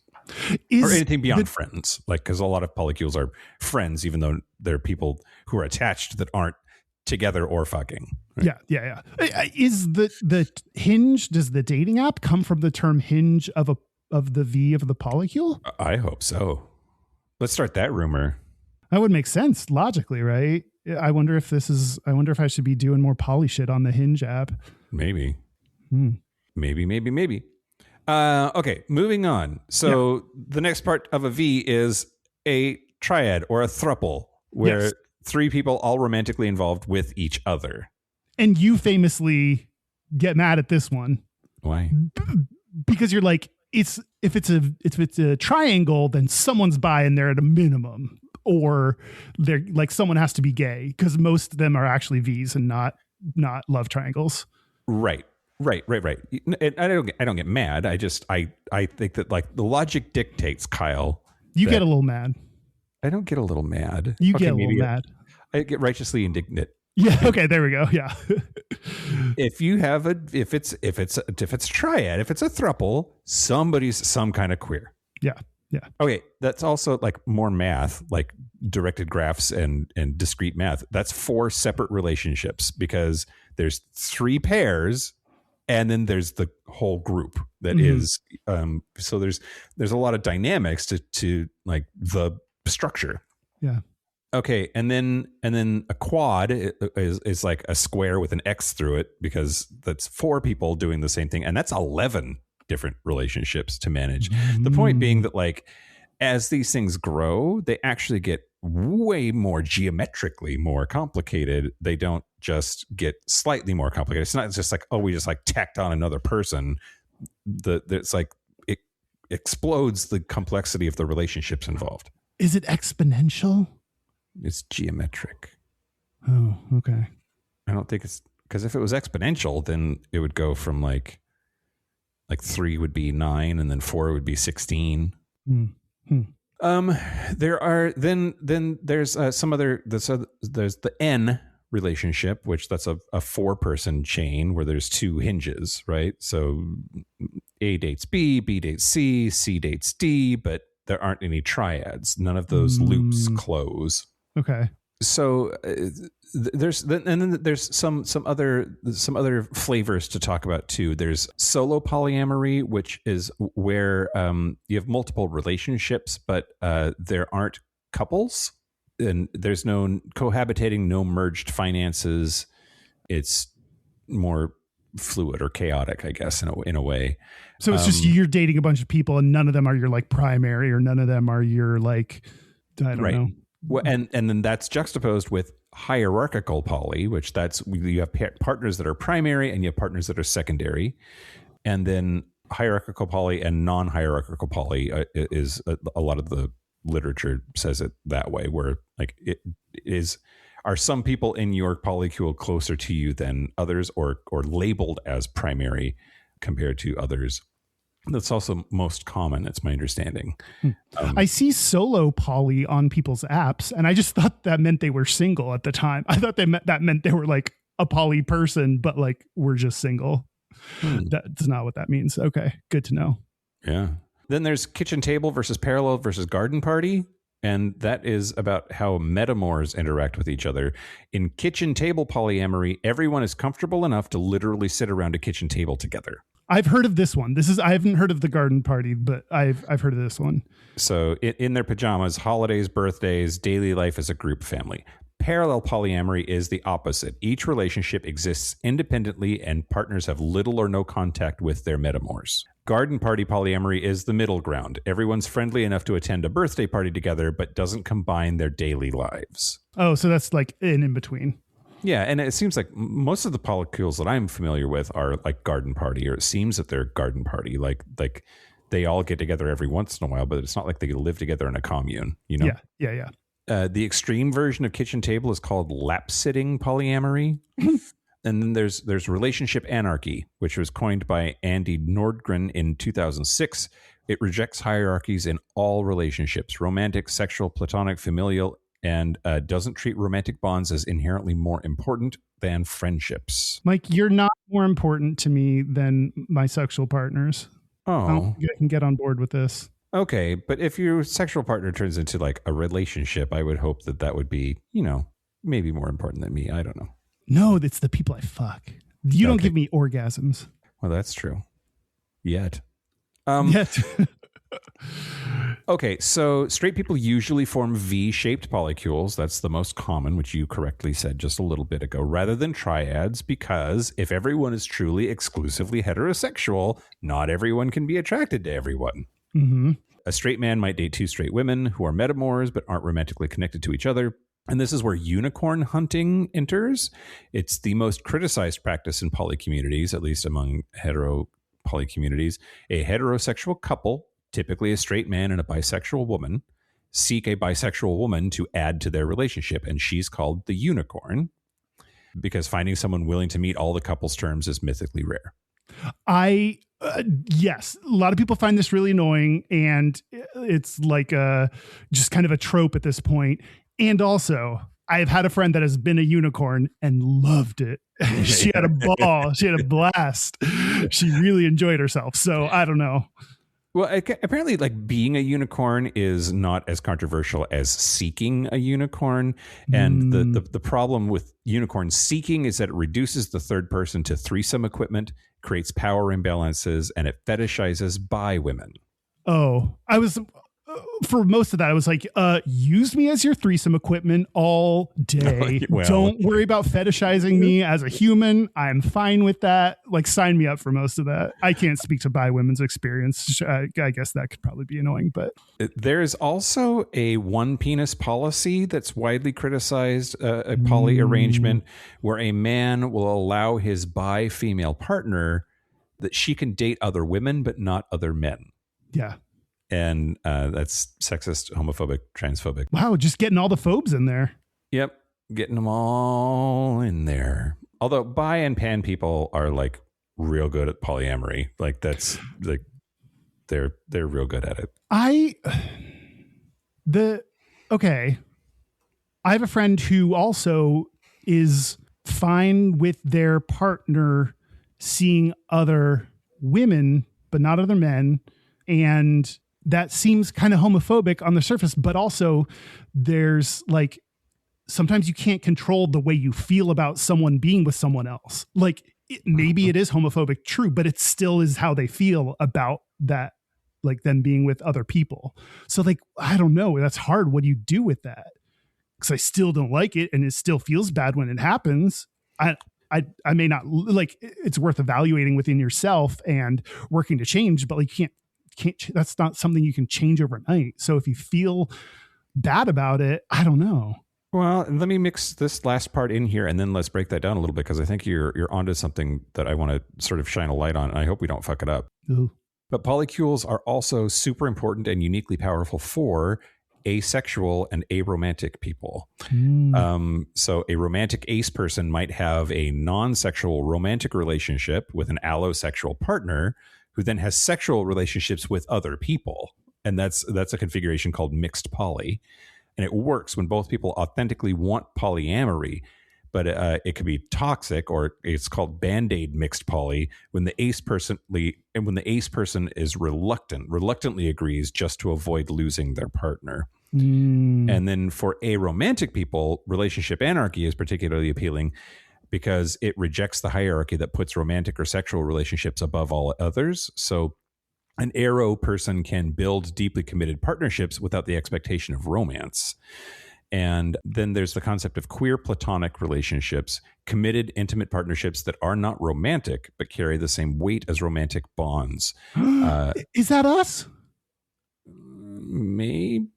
Or anything beyond friends, like, because a lot of polycules are friends, even though they're people who are attached that aren't together or fucking. Right? Yeah. Is the hinge, does the dating app come from the term hinge of the V of the polycule? I hope so. Let's start that rumor. That would make sense logically, right? I wonder if I should be doing more poly shit on the Hinge app. Maybe. Maybe. Okay, moving on. So the next part of a V is a triad or a throuple, where three people all romantically involved with each other. And you famously get mad at this one. Why? Because you're like, if it's a triangle, then someone's bi in there at a minimum, or they're like, someone has to be gay, because most of them are actually V's and not love triangles. Right. And I don't get mad. I think that, like, the logic dictates, Kyle. You get a little mad. I don't get a little mad. You get a little mad. I get righteously indignant. Yeah. Okay. There we go. Yeah. If it's a triad, if it's a throuple, somebody's some kind of queer. Yeah. Okay. That's also like more math, like directed graphs and discrete math. That's 4 separate relationships, because there's 3 pairs and then there's the whole group that is. So there's a lot of dynamics to like the structure. Yeah. Okay, and then a quad is like a square with an X through it, because that's 4 people doing the same thing, and that's 11 different relationships to manage. The point being that, like, as these things grow, they actually get way more geometrically more complicated. They don't just get slightly more complicated. It's not just like, oh, we just like tacked on another person. It's like it explodes the complexity of the relationships involved. Is it exponential? It's geometric. Oh, okay. I don't think it's, because if it was exponential, then it would go from like 3 would be 9, and then 4 would be 16. There's some other. There's the N relationship, which that's a 4-person chain where there's 2 hinges, right? So A dates B dates C dates D, but there aren't any triads. None of those loops close. Okay. So there's some other flavors to talk about too. There's solo polyamory, which is where you have multiple relationships, but there aren't couples, and there's no cohabitating, no merged finances. It's more fluid or chaotic, I guess, in a way. So it's just you're dating a bunch of people, and none of them are your like primary, or none of them are your like, I don't know. Well, and then that's juxtaposed with hierarchical poly, which you have partners that are primary and you have partners that are secondary. And then hierarchical poly and non-hierarchical poly is a lot of the literature says it that way, where like are some people in your polycule closer to you than others, or labeled as primary compared to others. That's also most common. It's my understanding. I see solo poly on people's apps, and I just thought that meant they were single at the time. I thought that meant they were like a poly person, but like we're just single. That's not what that means. Okay, good to know. Yeah. Then there's kitchen table versus parallel versus garden party. And that is about how metamors interact with each other. In kitchen table polyamory, everyone is comfortable enough to literally sit around a kitchen table together. I've heard of this one. I haven't heard of the garden party, but I've heard of this one. So in their pajamas, holidays, birthdays, daily life as a group family. Parallel polyamory is the opposite. Each relationship exists independently and partners have little or no contact with their metamors. Garden party polyamory is the middle ground. Everyone's friendly enough to attend a birthday party together, but doesn't combine their daily lives. Oh, so that's like an in-between. Yeah, and it seems like most of the polycules that I'm familiar with are like garden party, or it seems that they're garden party. Like they all get together every once in a while, but it's not like they live together in a commune, you know? Yeah. The extreme version of kitchen table is called lap-sitting polyamory. And then there's relationship anarchy, which was coined by Andy Nordgren in 2006. It rejects hierarchies in all relationships, romantic, sexual, platonic, familial, and doesn't treat romantic bonds as inherently more important than friendships. Mike, you're not more important to me than my sexual partners. I don't think I can get on board with this. Okay, but if your sexual partner turns into like a relationship, I would hope that would be, maybe more important than me. I don't know. No, it's the people I fuck. You don't give me orgasms. Well, that's true. Yet. Yet. Okay, so straight people usually form V-shaped polycules. That's the most common, which you correctly said just a little bit ago, rather than triads, because if everyone is truly exclusively heterosexual, not everyone can be attracted to everyone. Mm-hmm. A straight man might date two straight women who are metamors but aren't romantically connected to each other. And this is where unicorn hunting enters. It's the most criticized practice in poly communities, at least among hetero poly communities. A heterosexual couple, typically a straight man and a bisexual woman, seek a bisexual woman to add to their relationship, and she's called the unicorn because finding someone willing to meet all the couple's terms is mythically rare. Yes, a lot of people find this really annoying, and it's like just kind of a trope at this point. And also, I've had a friend that has been a unicorn and loved it. She had a ball. She had a blast. She really enjoyed herself. So I don't know. Well, apparently, like being a unicorn is not as controversial as seeking a unicorn. And the problem with unicorn seeking is that it reduces the third person to threesome equipment, creates power imbalances, and it fetishizes bi women. Oh, I was... for most of that, I was like, use me as your threesome equipment all day. Well, don't worry about fetishizing me as a human. I'm fine with that. Like, sign me up for most of that. I can't speak to bi women's experience. I guess that could probably be annoying, but there's also a one penis policy that's widely criticized, a poly arrangement where a man will allow his bi female partner that she can date other women, but not other men. Yeah. And that's sexist, homophobic, transphobic. Wow, just getting all the phobes in there. Yep, getting them all in there. Although bi and pan people are like real good at polyamory. Like that's like they're real good at it. I have a friend who also is fine with their partner seeing other women, but not other men, and that seems kind of homophobic on the surface, but also there's like, sometimes you can't control the way you feel about someone being with someone else. Like maybe it is homophobic, true, but it still is how they feel about that, like them being with other people. So like, I don't know. That's hard. What do you do with that? Because I still don't like it. And it still feels bad when it happens. I may not like, it's worth evaluating within yourself and working to change, but like, that's not something you can change overnight. So if you feel bad about it, I don't know. Well, let me mix this last part in here and then let's break that down a little bit, because I think you're onto something that I want to sort of shine a light on, and I hope we don't fuck it up. Ooh. But polycules are also super important and uniquely powerful for asexual and aromantic people. So a romantic ace person might have a non-sexual romantic relationship with an allosexual partner who then has sexual relationships with other people. And that's a configuration called mixed poly. And it works when both people authentically want polyamory, but it could be toxic, or it's called Band-Aid mixed poly when the ace person is reluctantly agrees just to avoid losing their partner. And then for aromantic people, relationship anarchy is particularly appealing because it rejects the hierarchy that puts romantic or sexual relationships above all others. So an aro person can build deeply committed partnerships without the expectation of romance. And then there's the concept of queer platonic relationships, committed intimate partnerships that are not romantic, but carry the same weight as romantic bonds. Is that us? Maybe.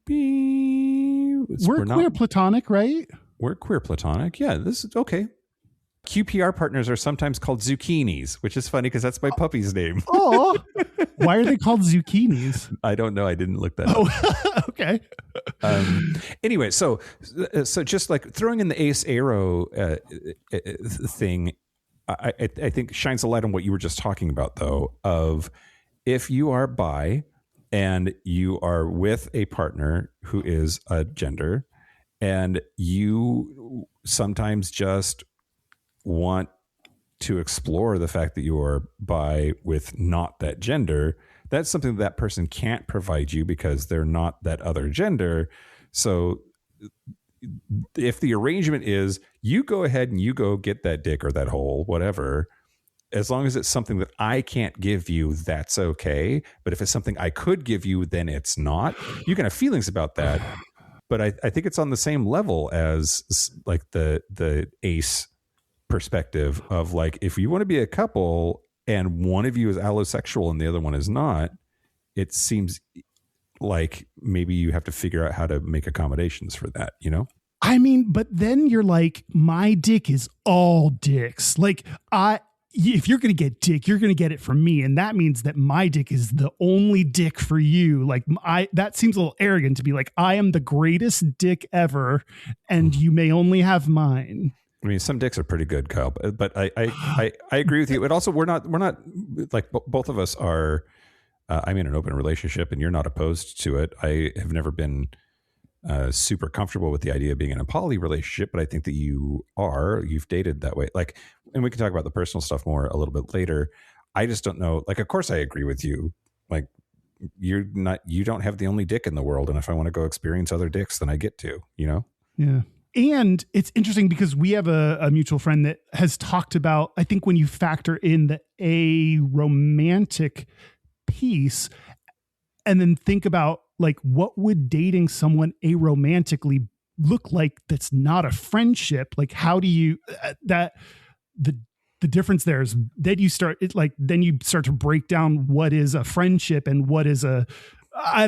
We're queer platonic, right? We're queer platonic. Yeah, this is okay. QPR partners are sometimes called zucchinis, which is funny because that's my puppy's name. Oh, why are they called zucchinis? I don't know. I didn't look that up. Oh, okay. Anyway, so just like throwing in the ace arrow thing, I think shines a light on what you were just talking about, though, of if you are bi and you are with a partner who is a gender and you sometimes just want to explore the fact that you are bi with not that gender, that's something that person can't provide you because they're not that other gender. So if the arrangement is you go ahead and you go get that dick or that hole, whatever, as long as it's something that I can't give you, that's okay. But if it's something I could give you, then it's not. You can have feelings about that. But I think it's on the same level as like the ace perspective of like, if you want to be a couple and one of you is allosexual and the other one is not, it seems like maybe you have to figure out how to make accommodations for that, you know? I mean, but then you're like, my dick is all dicks. Like if you're going to get dick, you're going to get it from me. And that means that my dick is the only dick for you. Like that seems a little arrogant to be like, I am the greatest dick ever and you may only have mine. I mean, some dicks are pretty good, Kyle, but I agree with you. But also we're not like both of us are, I'm in an open relationship and you're not opposed to it. I have never been super comfortable with the idea of being in a poly relationship, but I think that you've dated that way. Like, and we can talk about the personal stuff more a little bit later. I just don't know. Like, of course I agree with you. Like you don't have the only dick in the world. And if I want to go experience other dicks, then I get to, you know? Yeah. And it's interesting because we have a mutual friend that has talked about, I think when you factor in the aromantic piece and then think about like, what would dating someone aromantically look like that's not a friendship? Like, how do you, the difference there is then you start to break down what is a friendship and what is I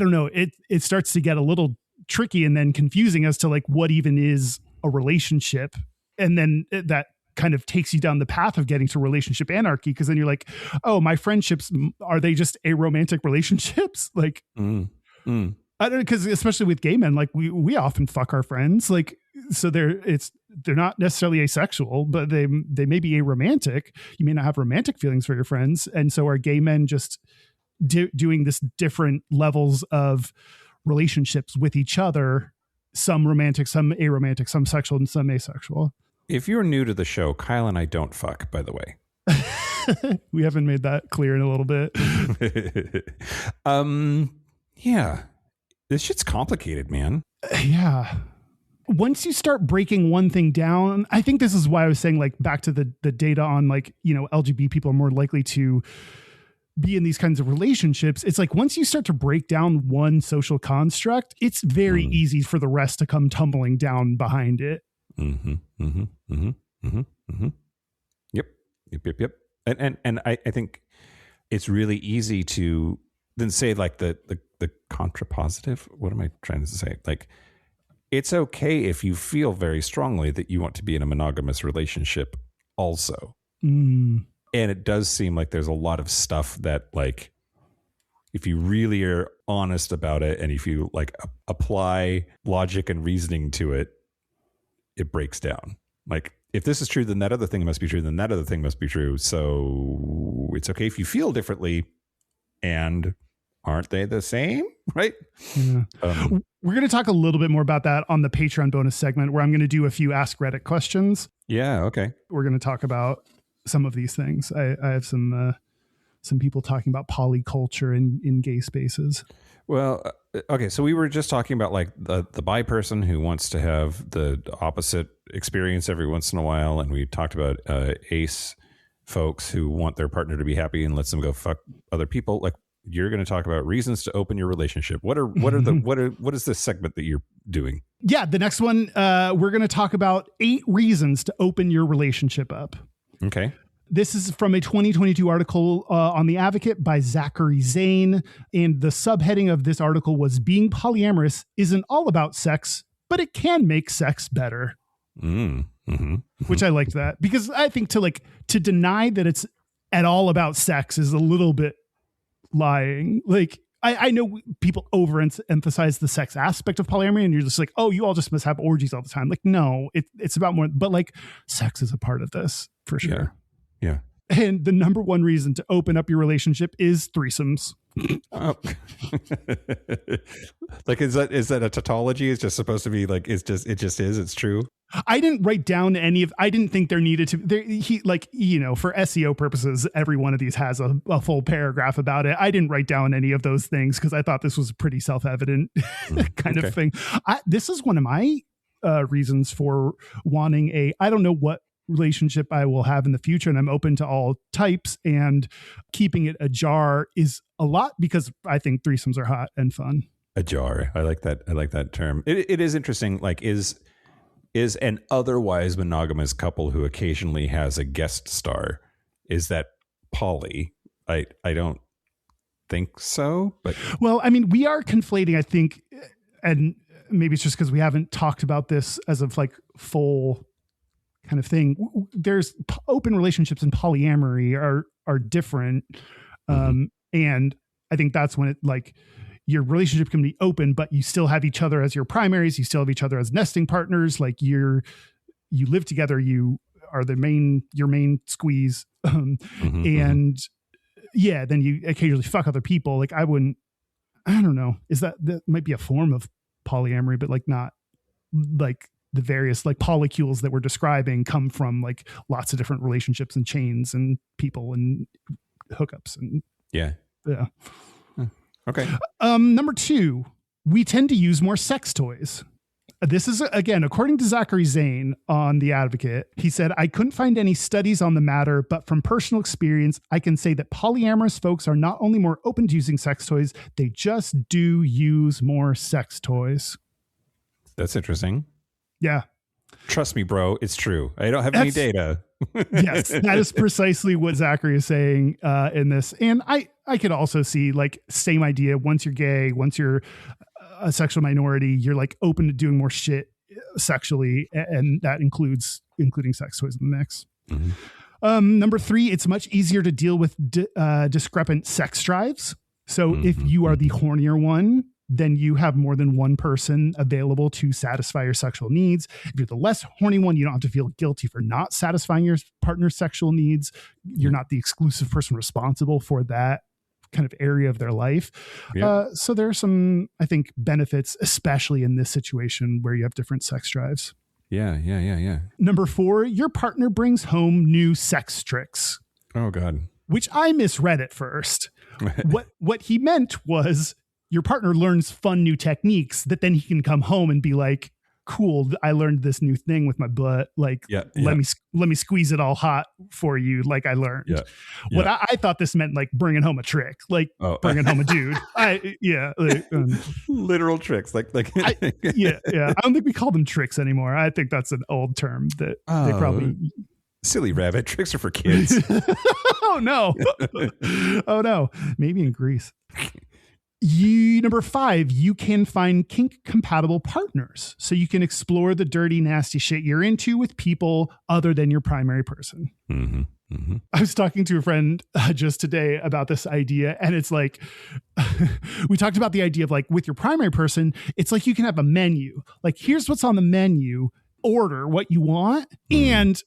don't know. It starts to get a little tricky and then confusing as to like what even is a relationship. And then that kind of takes you down the path of getting to relationship anarchy. Cause then you're like, oh, my friendships, are they just aromantic relationships? Like, I don't know. Cause especially with gay men, like we often fuck our friends. Like, so they're not necessarily asexual, but they may be aromantic. You may not have romantic feelings for your friends. And so are gay men just doing this different levels of relationships with each other, some romantic, some aromantic, some sexual, and some asexual. If you're new to the show, Kyle and I don't fuck, by the way. We haven't made that clear in a little bit. Yeah. This shit's complicated, man. Yeah. Once you start breaking one thing down, I think this is why I was saying, like, back to the data on, like, you know, LGBT people are more likely to be in these kinds of relationships. It's like once you start to break down one social construct, it's very easy for the rest to come tumbling down behind it. Yep. And I think it's really easy to then say like the contrapositive. What am I trying to say? Like, it's okay if you feel very strongly that you want to be in a monogamous relationship also. And it does seem like there's a lot of stuff that, like, if you really are honest about it and if you like apply logic and reasoning to it, it breaks down. Like, if this is true, then that other thing must be true, then that other thing must be true. So it's okay if you feel differently, and aren't they the same? Right? Yeah. We're going to talk a little bit more about that on the Patreon bonus segment, where I'm going to do a few Ask Reddit questions. Yeah. Okay. We're going to talk about some of these things. I have some people talking about polyculture in gay spaces. Well, okay. So we were just talking about like the bi person who wants to have the opposite experience every once in a while. And we talked about ace folks who want their partner to be happy and lets them go fuck other people. Like, you're going to talk about reasons to open your relationship. What is this segment that you're doing? Yeah, the next one, we're going to talk about 8 reasons to open your relationship up. Okay. This is from a 2022 article on The Advocate by Zachary Zane. And the subheading of this article was "Being polyamorous isn't all about sex, but it can make sex better." Which I liked that, because I think to deny that it's at all about sex is a little bit lying. Like, I know people overemphasize the sex aspect of polyamory, and you're just like, oh, you all just must have orgies all the time. Like, no, it's about more, but like sex is a part of this for sure. Yeah. And the number one reason to open up your relationship is threesomes. Oh. Like, is that a tautology? It's just supposed to be like, it's true. I didn't write down I didn't think there needed to, for SEO purposes, every one of these has a full paragraph about it. I didn't write down any of those things because I thought this was a pretty self-evident kind of thing. This is one of my reasons for wanting I don't know what relationship I will have in the future, and I'm open to all types, and keeping it ajar is a lot because I think threesomes are hot and fun. Ajar. I like that term. It is interesting. Like, is an otherwise monogamous couple who occasionally has a guest star, is that poly? I don't think so, but well, I mean, we are conflating, I think, and maybe it's just because we haven't talked about this as of like full kind of thing. There's open relationships and polyamory are different. And I think that's when it, like, your relationship can be open, but you still have each other as your primaries. You still have each other as nesting partners. Like, you live together. You are your main squeeze. And yeah, then you occasionally fuck other people. Like, I don't know. That might be a form of polyamory, but like not like the various like polycules that we're describing come from like lots of different relationships and chains and people and hookups and yeah. Okay. Number 2, we tend to use more sex toys. This is, again, according to Zachary Zane on The Advocate. He said, "I couldn't find any studies on the matter, but from personal experience, I can say that polyamorous folks are not only more open to using sex toys, they just do use more sex toys." That's interesting. Yeah. Trust me, bro. It's true. I don't have any data. Yes, that is precisely what Zachary is saying in this. And I could also see, like, same idea. Once you're gay, once you're a sexual minority, you're like open to doing more shit sexually. And that including sex toys in the mix. Number 3, it's much easier to deal with discrepant sex drives. So if you are the hornier one, then you have more than one person available to satisfy your sexual needs. If you're the less horny one, you don't have to feel guilty for not satisfying your partner's sexual needs. You're not the exclusive person responsible for that kind of area of their life. Yeah. So there are some, I think, benefits, especially in this situation where you have different sex drives. Yeah. Number 4, your partner brings home new sex tricks. Oh, God. Which I misread at first. What he meant was, your partner learns fun new techniques that then he can come home and be like, cool, I learned this new thing with my butt. Like, let me squeeze it all hot for you. Like I learned. What I thought this meant, like bringing home a trick, like bringing home a dude. Literal tricks. Like, I don't think we call them tricks anymore. I think that's an old term that they probably. Silly rabbit. Tricks are for kids. Oh no. Maybe in Greece. Number 5, you can find kink compatible partners, so you can explore the dirty, nasty shit you're into with people other than your primary person. I was talking to a friend just today about this idea, and it's like, we talked about the idea of like with your primary person, it's like you can have a menu. Like, here's what's on the menu, order what you want, and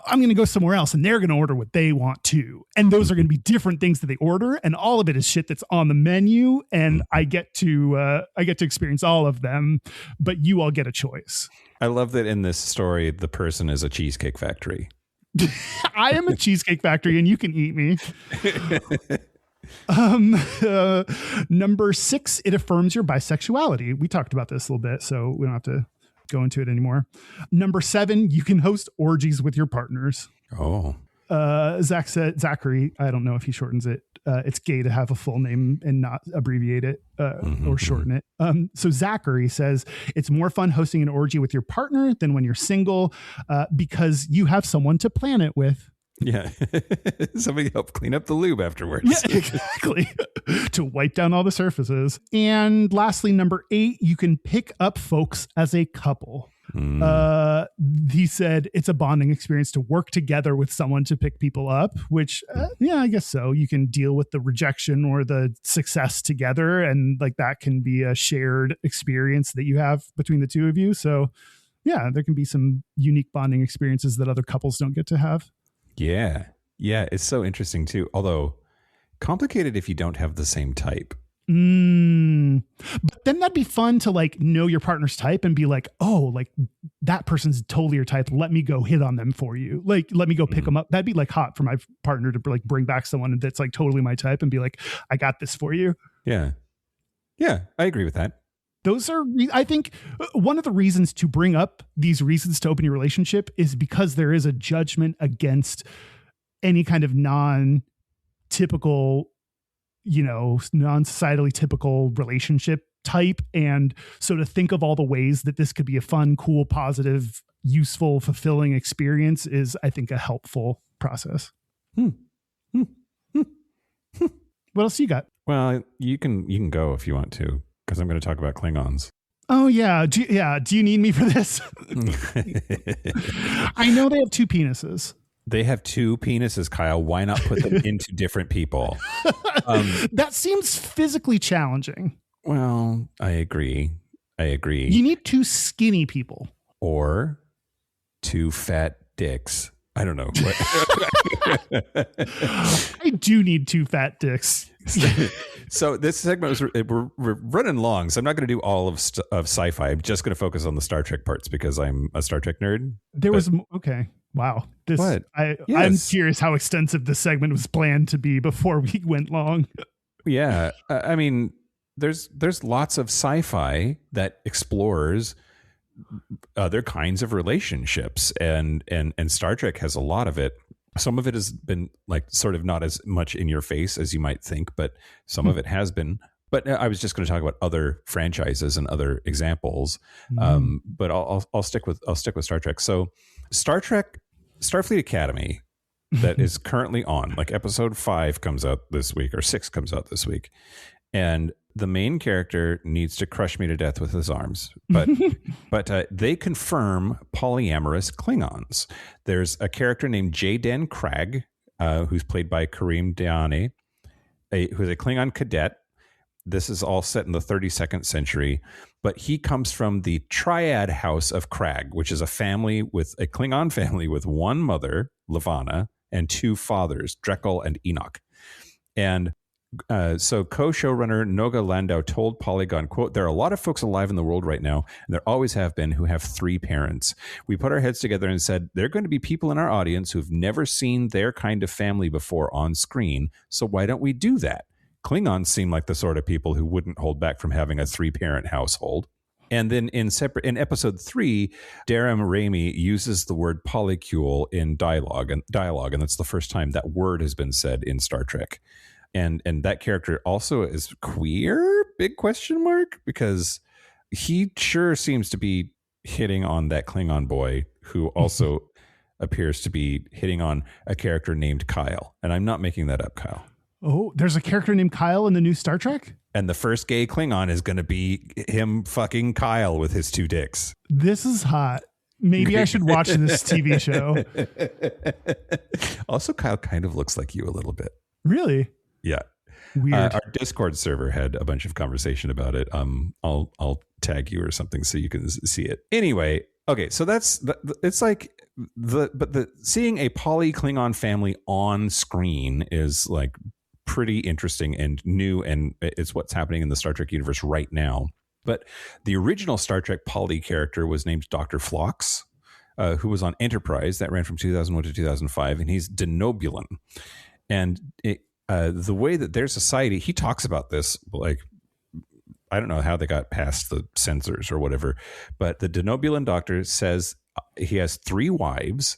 I'm going to go somewhere else and they're going to order what they want too. And those are going to be different things that they order. And all of it is shit that's on the menu. And I get to experience all of them, but you all get a choice. I love that in this story, the person is a cheesecake factory. I am a cheesecake factory and you can eat me. Number 6, it affirms your bisexuality. We talked about this a little bit, so we don't have to go into it anymore. Number 7, you can host orgies with your partners. Oh. Zachary, I don't know if he shortens it, it's gay to have a full name and not abbreviate it or shorten it. So Zachary says it's more fun hosting an orgy with your partner than when you're single because you have someone to plan it with. Yeah. Somebody help clean up the lube afterwards. Yeah, exactly. To wipe down all the surfaces. And lastly, number 8, you can pick up folks as a couple. He said it's a bonding experience to work together with someone to pick people up, which, yeah, I guess so. You can deal with the rejection or the success together. And like that can be a shared experience that you have between the two of you. So yeah, there can be some unique bonding experiences that other couples don't get to have. Yeah. Yeah. It's so interesting too. Although complicated if you don't have the same type. But then that'd be fun to like know your partner's type and be like, oh, like that person's totally your type. Let me go hit on them for you. Like, let me go pick them up. That'd be like hot for my partner to like bring back someone that's like totally my type and be like, I got this for you. Yeah. Yeah. I agree with that. Those are, I think, one of the reasons to bring up these reasons to open your relationship is because there is a judgment against any kind of non-typical, non-societally typical relationship type. And so to think of all the ways that this could be a fun, cool, positive, useful, fulfilling experience is, I think, a helpful process. What else you got? Well, you can go if you want to, because I'm going to talk about Klingons. Oh, yeah. Do you need me for this? I know they have 2 penises. They have 2 penises, Kyle. Why not put them into different people? That seems physically challenging. Well, I agree. You need 2 skinny people. Or 2 fat dicks. I don't know. I do need 2 fat dicks. So this segment we're running long, so I'm not going to do all of sci-fi. I'm just going to focus on the Star Trek parts because I'm a Star Trek nerd. Okay. Wow. What? Yes. I'm curious how extensive this segment was planned to be before we went long. Yeah. I mean, there's lots of sci-fi that explores other kinds of relationships, and Star Trek has a lot of it. Some of it has been like sort of not as much in your face as you might think, but some of it has been. But I was just going to talk about other franchises and other examples. But I'll stick with Star Trek. So Star Trek Starfleet Academy that is currently on, like episode 5 comes out this week, or 6 comes out this week. And the main character needs to crush me to death with his arms, but they confirm polyamorous Klingons. There's a character named Jaden Krag, who's played by Kareem Deane, who's a Klingon cadet. This is all set in the 32nd century, but he comes from the Triad House of Krag, which is a Klingon family with one mother, Levana, and 2 fathers, Drekel and Enoch. And so co-showrunner Noga Landau told Polygon, quote, "There are a lot of folks alive in the world right now, and there always have been, who have 3 parents. We put our heads together and said, there are going to be people in our audience who've never seen their kind of family before on screen, so why don't we do that? Klingons seem like the sort of people who wouldn't hold back from having a 3-parent household." And then in episode 3, Daram Raimi uses the word polycule in dialogue, and that's the first time that word has been said in Star Trek. And that character also is queer, big question mark, because he sure seems to be hitting on that Klingon boy who also appears to be hitting on a character named Kyle. And I'm not making that up, Kyle. Oh, there's a character named Kyle in the new Star Trek? And the first gay Klingon is going to be him fucking Kyle with his 2 dicks. This is hot. Maybe I should watch this TV show. Also, Kyle kind of looks like you a little bit. Really? Yeah. Weird. Our Discord server had a bunch of conversation about it. I'll tag you or something so you can see it. Anyway, okay, so it's like seeing a poly Klingon family on screen is like pretty interesting and new, and it's what's happening in the Star Trek universe right now. But the original Star Trek poly character was named Dr. Phlox, who was on Enterprise that ran from 2001 to 2005, and he's Denobulan. And the way that their society, he talks about this, like, I don't know how they got past the censors or whatever, but the Denobulan doctor says he has 3 wives,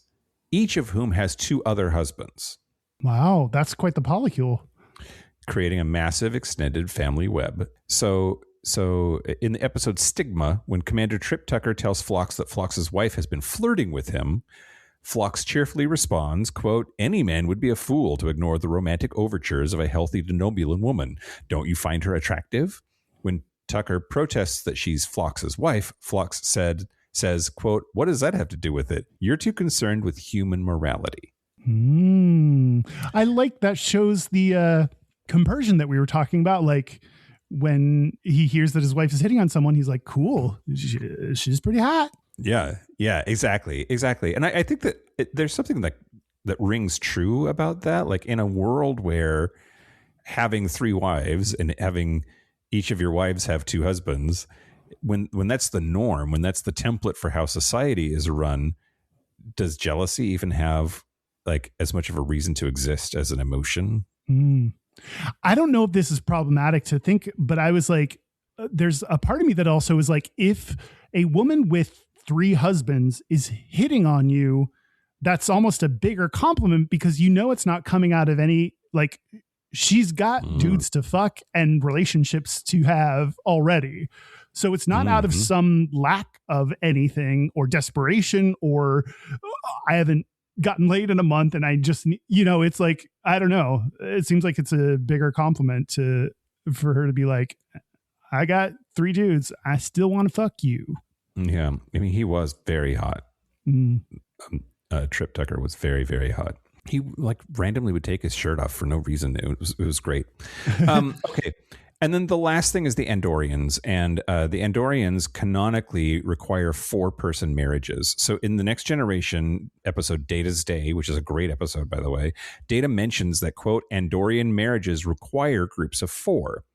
each of whom has 2 other husbands. Wow, that's quite the polycule. creating a massive extended family web. So in the episode Stigma, when Commander Trip Tucker tells Phlox that Phlox's wife has been flirting with him, Phlox cheerfully responds, quote, "Any man would be a fool to ignore the romantic overtures of a healthy denobulan woman. Don't you find her attractive?" When Tucker protests that she's Phlox's wife, Phlox says, quote, "What does that have to do with it? You're too concerned with human morality." I like that shows the compersion that we were talking about. Like when he hears that his wife is hitting on someone, he's like, cool, she's pretty hot. Yeah, exactly. And I think that there's something that rings true about that. Like in a world where having 3 wives and having each of your wives have 2 husbands, when that's the norm, when that's the template for how society is run, does jealousy even have like as much of a reason to exist as an emotion? I don't know if this is problematic to think, but I was like, there's a part of me that also is like, if a woman with 3 husbands is hitting on you, that's almost a bigger compliment because you know it's not coming out of any, like, she's got dudes to fuck and relationships to have already. So it's not out of some lack of anything or desperation or I haven't gotten laid in a month and I just, it's like, I don't know. It seems like it's a bigger compliment for her to be like, I got 3 dudes. I still want to fuck you. Yeah. I mean, he was very hot. Trip Tucker was very, very hot. He like randomly would take his shirt off for no reason. It was great. Okay. And then the last thing is the Andorians. And the Andorians canonically require 4-person marriages. So in the Next Generation episode, Data's Day, which is a great episode, by the way, Data mentions that, quote, Andorian marriages require groups of 4.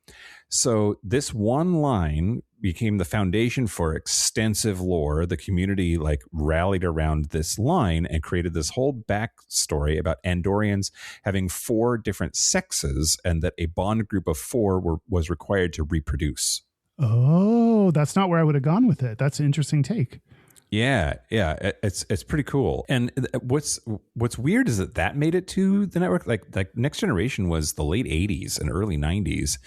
So this one line became the foundation for extensive lore. The community like rallied around this line and created this whole backstory about Andorians having 4 different sexes and that a bond group of 4 was required to reproduce. Oh, that's not where I would have gone with it. That's an interesting take. Yeah, it's pretty cool. And what's weird is that made it to the network. Like Next Generation was the late 80s and early 90s,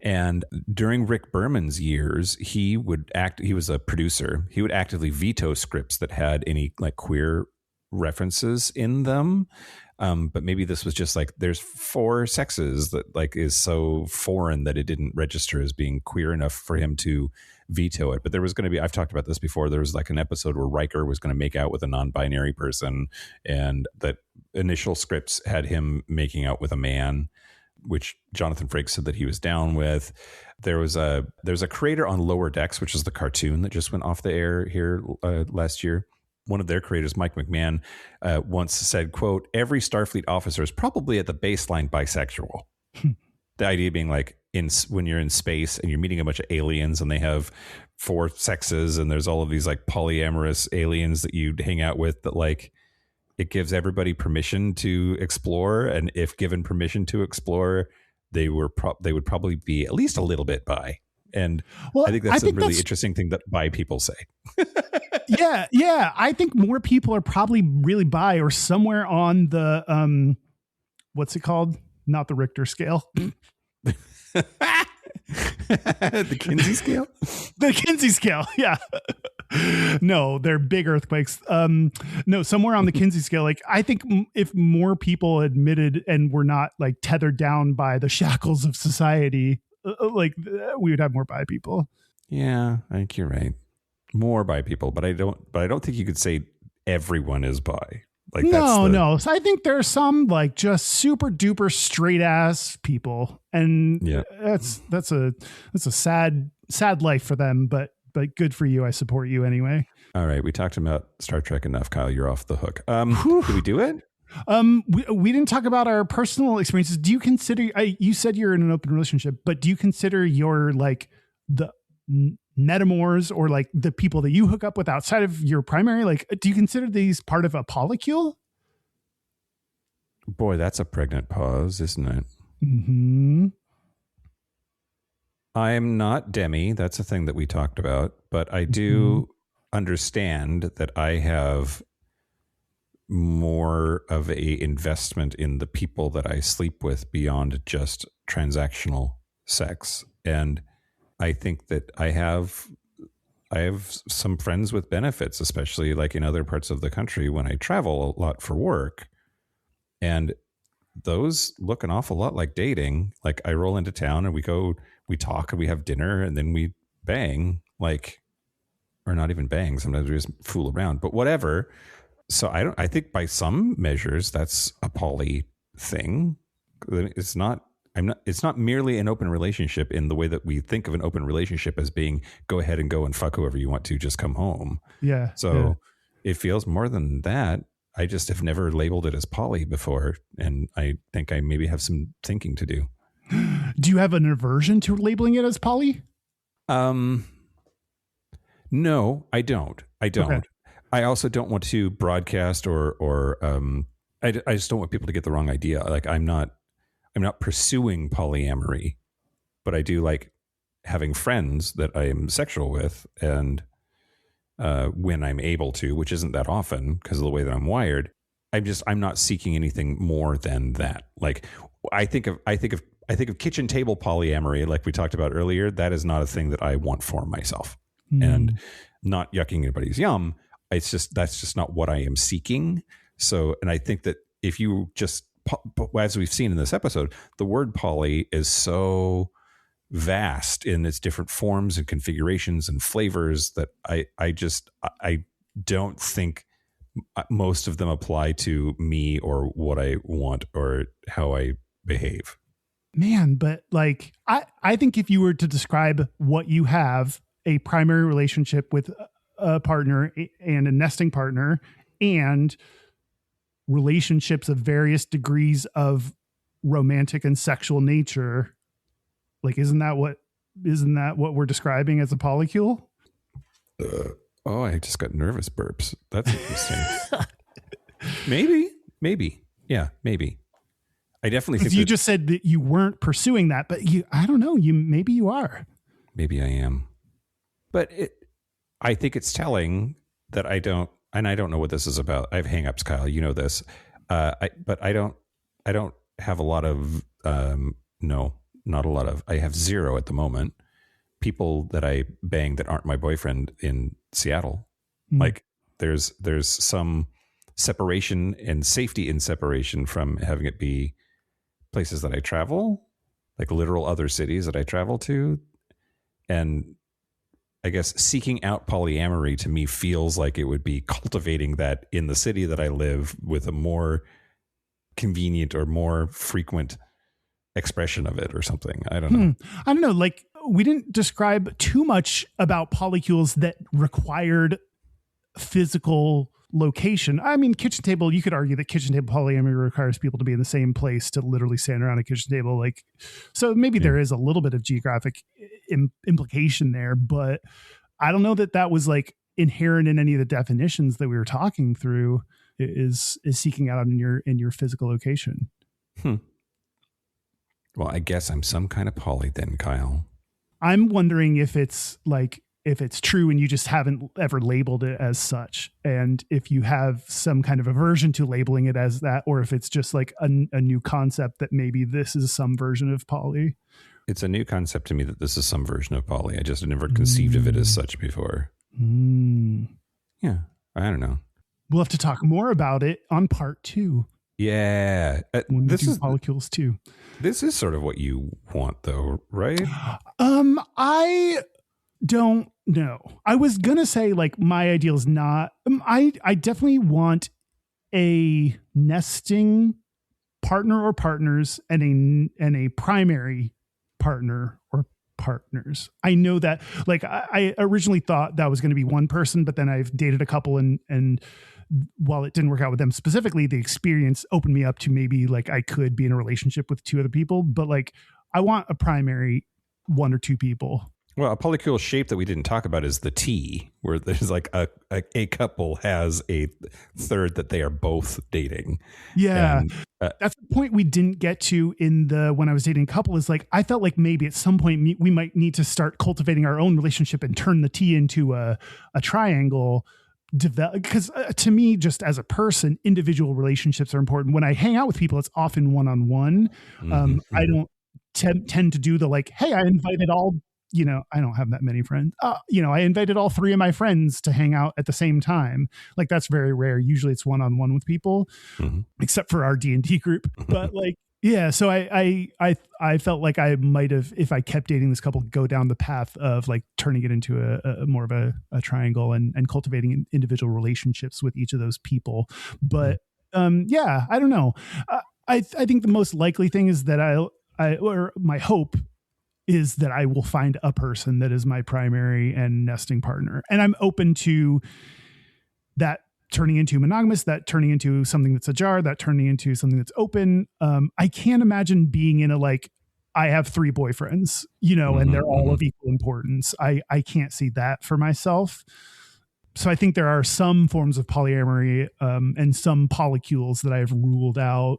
and during Rick Berman's years, he was a producer. He would actively veto scripts that had any like queer references in them. But maybe this was just like there's 4 sexes that like is so foreign that it didn't register as being queer enough for him to veto it. But there was going to be, I've talked about this before, there was like an episode where Riker was going to make out with a non-binary person, and that initial scripts had him making out with a man, which Jonathan Frakes said that he was down with. There's a creator on Lower Decks, which is the cartoon that just went off the air here last year. One of their creators, Mike McMahon, once said, quote, "Every Starfleet officer is probably at the baseline bisexual." The idea being like when you're in space and you're meeting a bunch of aliens and they have 4 sexes and there's all of these like polyamorous aliens that you hang out with, that like it gives everybody permission to explore. And if given permission to explore, they would probably be at least a little bit bi. And I think that's a really interesting thing that bi people say. Yeah. I think more people are probably really bi or somewhere on the, what's it called? Not the Richter scale. The Kinsey scale? The Kinsey scale. Yeah. No, they're big earthquakes. No, somewhere on the Kinsey scale. Like, I think if more people admitted and were not like tethered down by the shackles of society, like we would have more bi people. Yeah, I think you're right. More bi people, but I don't think you could say everyone is bi. Like no. So I think there's some like just super duper straight ass people, and yeah, that's a sad life for them. But good for you. I support you anyway. All right, we talked about Star Trek enough, Kyle. You're off the hook. Did we do it? We didn't talk about our personal experiences. Do you consider? You said you're in an open relationship, but do you consider your like the metamors or like the people that you hook up with outside of your primary, like, do you consider these part of a polycule? Boy, that's a pregnant pause, isn't it? Mm-hmm. I am not Demi. That's a thing that we talked about, but I do understand that I have more of a investment in the people that I sleep with beyond just transactional sex. And I think that I have some friends with benefits, especially like in other parts of the country when I travel a lot for work. And those look an awful lot like dating. Like I roll into town and we talk and we have dinner and then we bang, like, or not even bang. Sometimes we just fool around, but whatever. So I think by some measures that's a poly thing. It's not merely an open relationship in the way that we think of an open relationship as being go ahead and go and fuck whoever you want to, just come home. Yeah. So it feels more than that. I just have never labeled it as poly before. And I think I maybe have some thinking to do. Do you have an aversion to labeling it as poly? No, I don't. Okay. I also don't want to broadcast or I just don't want people to get the wrong idea. Like I'm not pursuing polyamory, but I do like having friends that I am sexual with, and when I'm able to, which isn't that often because of the way that I'm wired, I'm not seeking anything more than that. Like I think of kitchen table polyamory, like we talked about earlier. That is not a thing that I want for myself, and not yucking anybody's yum. That's just not what I am seeking. So, and I think that if you just, as we've seen in this episode, the word poly is so vast in its different forms and configurations and flavors that I don't think most of them apply to me or what I want or how I behave. Man, but like, I think if you were to describe what you have, a primary relationship with a partner and a nesting partner and relationships of various degrees of romantic and sexual nature, like isn't that what we're describing as a polycule? Oh, I just got nervous burps. That's interesting. maybe. Yeah, maybe. I definitely think you just said that you weren't pursuing that, but I don't know, maybe you are. Maybe I am. But I think it's telling that I don't know what this is about. I have hangups, Kyle. You know this. But I don't have a lot of, no, not a lot of, I have zero at the moment. People that I bang that aren't my boyfriend in Seattle. Like there's some separation and safety in separation from having it be places that I travel, like literal other cities that I travel to. And I guess seeking out polyamory to me feels like it would be cultivating that in the city that I live with a more convenient or more frequent expression of it or something. I don't know. I don't know. Like we didn't describe too much about polycules that required physical location. I mean, kitchen table, you could argue that kitchen table polyamory requires people to be in the same place to literally stand around a kitchen table. Like, so maybe there is a little bit of geographic implication there, but I don't know that was like inherent in any of the definitions that we were talking through is seeking out in your physical location. Well, I guess I'm some kind of poly then, Kyle. I'm wondering if it's true and you just haven't ever labeled it as such, and if you have some kind of aversion to labeling it as that, or if it's just like a new concept that maybe this is some version of poly. It's a new concept to me that this is some version of poly. I just never conceived of it as such before. Yeah, I don't know. We'll have to talk more about it on part 2. Yeah. This is polycules too. This is sort of what you want though, right? I don't know. I was going to say like my ideal is not, I definitely want a nesting partner or partners and a primary partner or partners. I know that like I originally thought that was going to be one person, but then I've dated a couple and while it didn't work out with them specifically, the experience opened me up to maybe like I could be in a relationship with 2 other people, but like I want a primary 1 or 2 people. Well, a polycule shape that we didn't talk about is the T, where there's like a couple has a third that they are both dating. Yeah. And, that's the point we didn't get to when I was dating a couple is like, I felt like maybe at some point we might need to start cultivating our own relationship and turn the T into a triangle develop, because to me, just as a person, individual relationships are important. When I hang out with people, it's often one-on-one. I don't tend to do the like, hey, I invited all, I don't have that many friends. I invited all 3 of my friends to hang out at the same time. Like, that's very rare. Usually it's one-on-one with people, except for our D&D group. But like, yeah, so I felt like I might have, if I kept dating this couple, go down the path of like turning it into a more of a triangle and cultivating individual relationships with each of those people. But yeah, I don't know. I think the most likely thing is that or my hope is that I will find a person that is my primary and nesting partner. And I'm open to that turning into monogamous, that turning into something that's ajar, that turning into something that's open. I can't imagine being in a, like, I have 3 boyfriends, and they're all of equal importance. I can't see that for myself. So I think there are some forms of polyamory and some polycules that I've ruled out,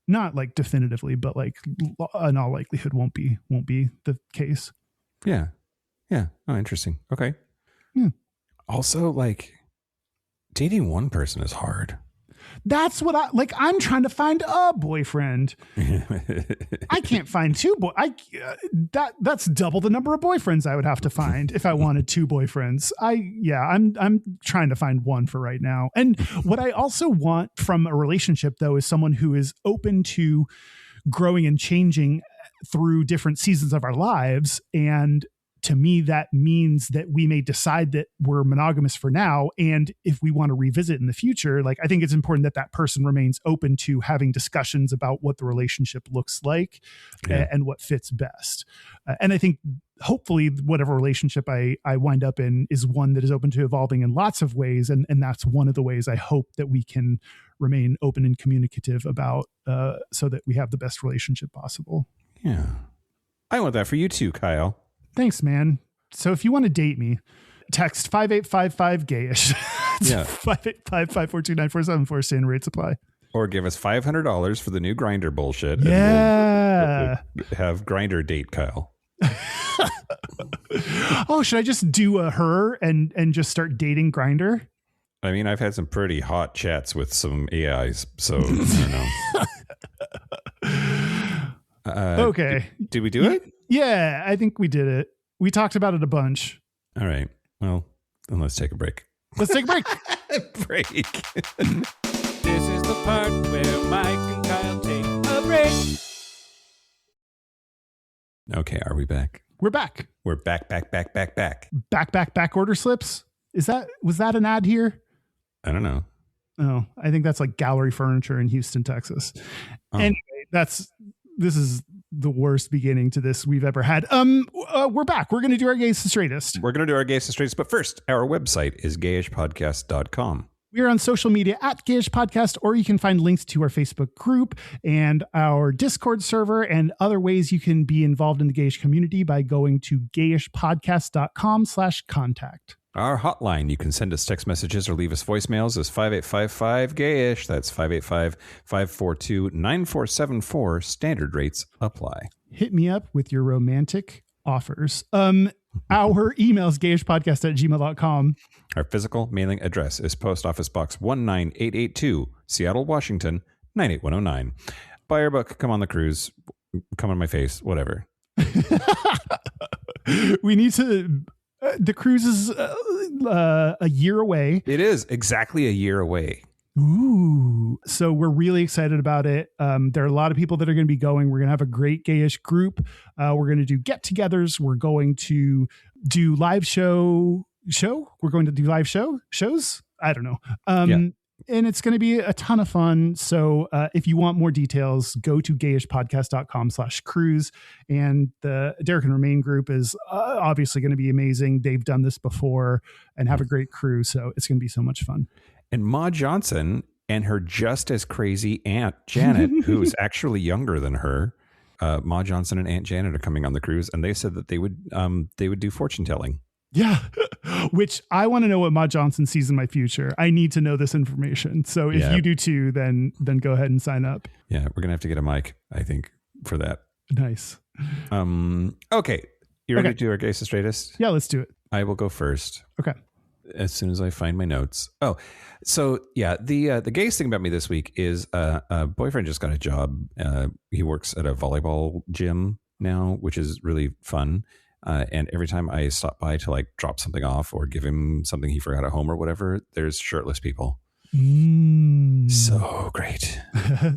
not like definitively, but like in all likelihood won't be the case. Yeah. Yeah. Oh, interesting. Okay. Yeah. Also, like, dating one person is hard. That's what I'm trying to find a boyfriend. I can't find 2 that's double the number of boyfriends I would have to find if I wanted 2 boyfriends. I'm trying to find one for right now. And what I also want from a relationship, though, is someone who is open to growing and changing through different seasons of our lives. And to me, that means that we may decide that we're monogamous for now. And if we want to revisit in the future, like, I think it's important that that person remains open to having discussions about what the relationship looks like and what fits best. And I think hopefully whatever relationship I wind up in is one that is open to evolving in lots of ways. And that's one of the ways I hope that we can remain open and communicative about so that we have the best relationship possible. Yeah. I want that for you too, Kyle. Thanks, man. So if you want to date me, text 5855 gayish. Yeah. 585-542-9474, standard rate supply. Or give us $500 for the new Grindr bullshit. Yeah. And we'll have Grindr date Kyle. Oh, should I just do a her and just start dating Grindr? I mean, I've had some pretty hot chats with some AIs, so I don't know. Okay. Did we do it? Yeah, I think we did it. We talked about it a bunch. All right. Well, then let's take a break. Let's take a break. Break. This is the part where Mike and Kyle take a break. Okay, are we back? We're back. We're back. Back order slips. Was that an ad here? I don't know. Oh, I think that's like Gallery Furniture in Houston, Texas. Oh. Anyway, this is the worst beginning to this we've ever had. We're back. We're going to do our Gayest Straightest. We're going to do our Gayest Straightest, but first, our website is gayishpodcast.com. We are on social media at Gayish Podcast, or you can find links to our Facebook group and our Discord server and other ways you can be involved in the Gayish community by going to gayishpodcast.com/contact. Our hotline, you can send us text messages or leave us voicemails, is 5855-GAYISH. That's 585-542-9474. Standard rates apply. Hit me up with your romantic offers. Our email is gayishpodcast@gmail.com. Our physical mailing address is Post Office Box 19882, Seattle, Washington, 98109. Buy our book, Come on the Cruise, come on my face, whatever. We need to... the cruise is a year away. It is exactly a year away. Ooh. So we're really excited about it. There are a lot of people that are going to be going. We're going to have a great gayish group. We're going to do get-togethers. We're going to do live show. We're going to do live shows. I don't know. And it's going to be a ton of fun. So if you want more details, go to gayishpodcast.com/cruise. And the Derek and Romaine group is obviously going to be amazing. They've done this before and have a great crew. So it's going to be so much fun. And Ma Johnson and her just as crazy Aunt Janet, who's actually younger than her, Ma Johnson and Aunt Janet are coming on the cruise. And they said that they would do fortune telling. Yeah, which I want to know what Ma Johnson sees in my future. I need to know this information. So if you do too, then go ahead and sign up. Yeah, we're going to have to get a mic, I think, for that. Nice. Okay. You ready to do our Gayest Straightest? Yeah, let's do it. I will go first. Okay. as soon as I find my notes. Oh, so yeah, the gayest thing about me this week is a boyfriend just got a job. He works at a volleyball gym now, which is really fun. And every time I stop by to like drop something off or give him something he forgot at home or whatever, there's shirtless people. So great.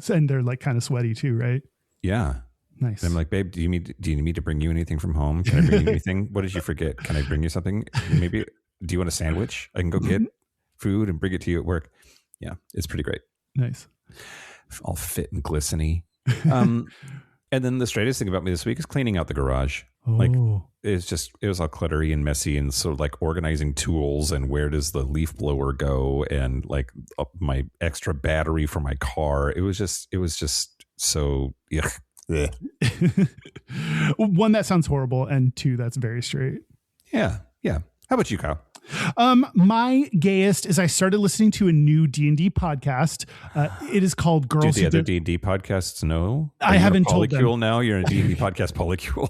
And they're like kind of sweaty too, right? Yeah. Nice. And I'm like, babe, do you need me to bring you anything from home? Can I bring you anything? What did you forget? Can I bring you something? Maybe, do you want a sandwich? I can go get food and bring it to you at work. Yeah, it's pretty great. Nice. All fit and glistening. And then the straightest thing about me this week is cleaning out the garage. Like it was all cluttery and messy, and so like organizing tools and where does the leaf blower go, and like my extra battery for my car. It was just so yuck. One, that sounds horrible, and two, that's very straight. Yeah. How about you, Kyle? My gayest is I started listening to a new D&D podcast. It is called Girls. Do the other D&D podcasts know? I haven't told them. Polycule now? You're in a D&D podcast, Polycule.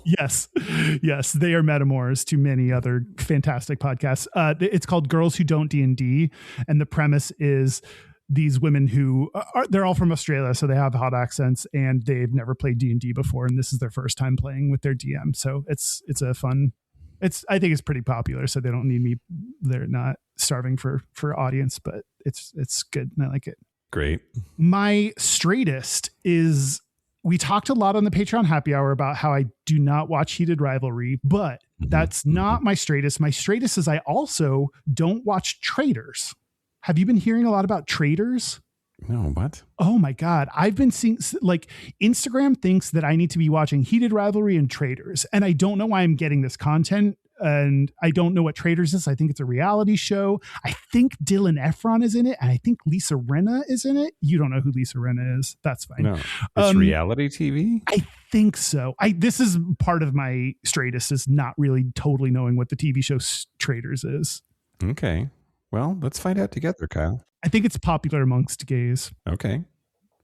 Yes, they are metaphors to many other fantastic podcasts. It's called Girls Who Don't D&D, and the premise is these women who they're all from Australia, so they have hot accents, and they've never played D&D before, and this is their first time playing with their DM. So it's a fun. I think it's pretty popular, so they don't need me. They're not starving for audience, but it's good and I like it. Great. My straightest is, we talked a lot on the Patreon happy hour about how I do not watch Heated Rivalry, but that's not my straightest. My straightest is I also don't watch Traitors. Have you been hearing a lot about Traitors? No, what? Oh my God. I've been seeing, like, Instagram thinks that I need to be watching Heated Rivalry and Traitors, and I don't know why I'm getting this content, and I don't know what Traitors is. I think it's a reality show. I think Dylan Efron is in it, and I think Lisa Rinna is in it. You don't know who Lisa Rinna is. That's fine. No, it's reality TV? I think so. This is part of my straightest, is not really totally knowing what the TV show Traitors is. Okay. Well, let's find out together, Kyle. I think it's popular amongst gays. Okay.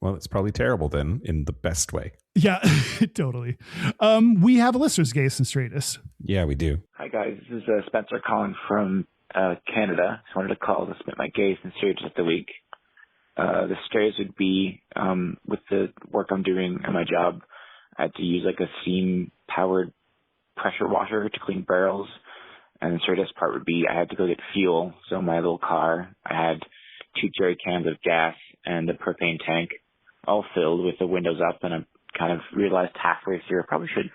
Well, it's probably terrible then, in the best way. Yeah, totally. We have a listener's Gayest and Straightest. Yeah, we do. Hi, guys. This is Spencer calling from Canada. Just wanted to call to submit my Gayest and Straightest of the week. The straightest would be, with the work I'm doing at my job, I had to use like a steam-powered pressure washer to clean barrels. And the straightest part would be I had to go get fuel. So my little car, I had 2 jerry cans of gas and a propane tank, all filled with the windows up. And I kind of realized halfway through I probably should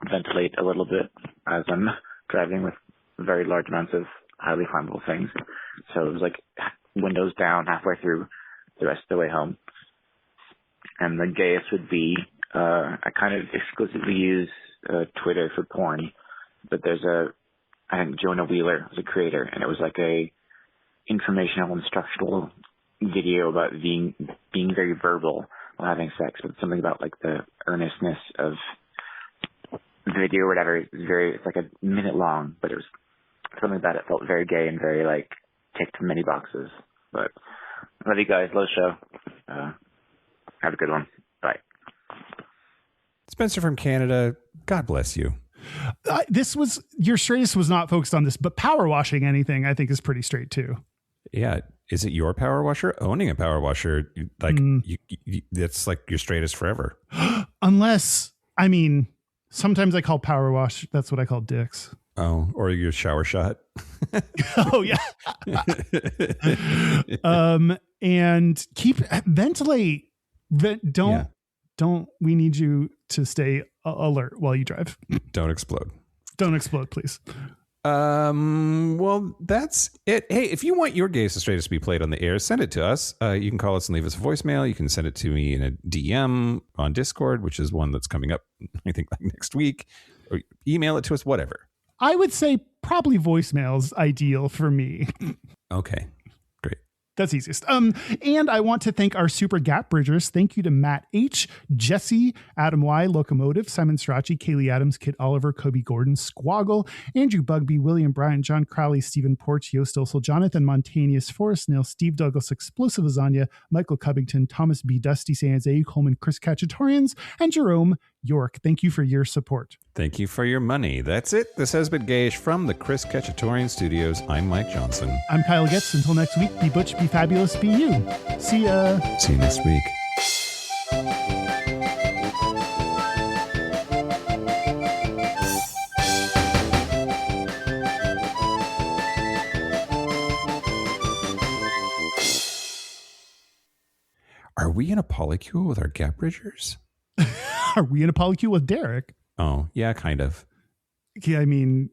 ventilate a little bit as I'm driving with very large amounts of highly flammable things. So it was like windows down halfway through the rest of the way home. And the gayest would be I kind of exclusively use Twitter for porn, but there's I think Jonah Wheeler was a creator, and it was like a informational, instructional video about being very verbal while having sex, but something about like the earnestness of the video or whatever. It's like a minute long, but it was something about it felt very gay and very like ticked many boxes. But love you guys, love the show. Have a good one. Bye. Spencer from Canada, God bless you. Your straightest was not focused on this, but power washing anything I think is pretty straight too. Yeah. Is it your power washer? Owning a power washer, like it's like your straightest forever. Unless, I mean, sometimes I call power wash. That's what I call dicks. Oh, or your shower shot. Oh yeah. And ventilate. Don't, we need you to stay alert while you drive. Don't explode. Don't explode, please. Well, that's it. Hey, if you want your Gayest and Straightest to be played on the air, send it to us. You can call us and leave us a voicemail. You can send it to me in a DM on Discord, which is one that's coming up, I think, like next week. Or email it to us, whatever. I would say probably voicemail's ideal for me. Okay. That's easiest. And I want to thank our super gap bridgers. Thank you to Matt H, Jesse, Adam Y, Locomotive, Simon Strachey, Kaylee Adams, Kit Oliver, Kobe Gordon, Squoggle, Andrew Bugby, William Bryant, John Crowley, Stephen Porch, Yost Osel, Jonathan Montanius, Forrest Nil, Steve Douglas, Explosive Lasagna, Michael Covington, Thomas B, Dusty Sands, A. Coleman, Chris Cacciatorians, and Jerome York. Thank you for your support. Thank you for your money. That's it. This has been Gayish from the Chris Ketchatorian Studios. I'm Mike Johnson. I'm Kyle Getz. Until next week, be butch, be fabulous, be you. See ya. See you next week. Are we in a polycule with our gap bridgers? Are we in a polycule with Derek? Oh, yeah, kind of. Yeah, I mean,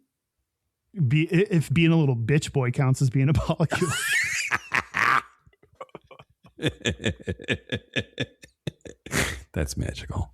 if being a little bitch boy counts as being a polycule. That's magical.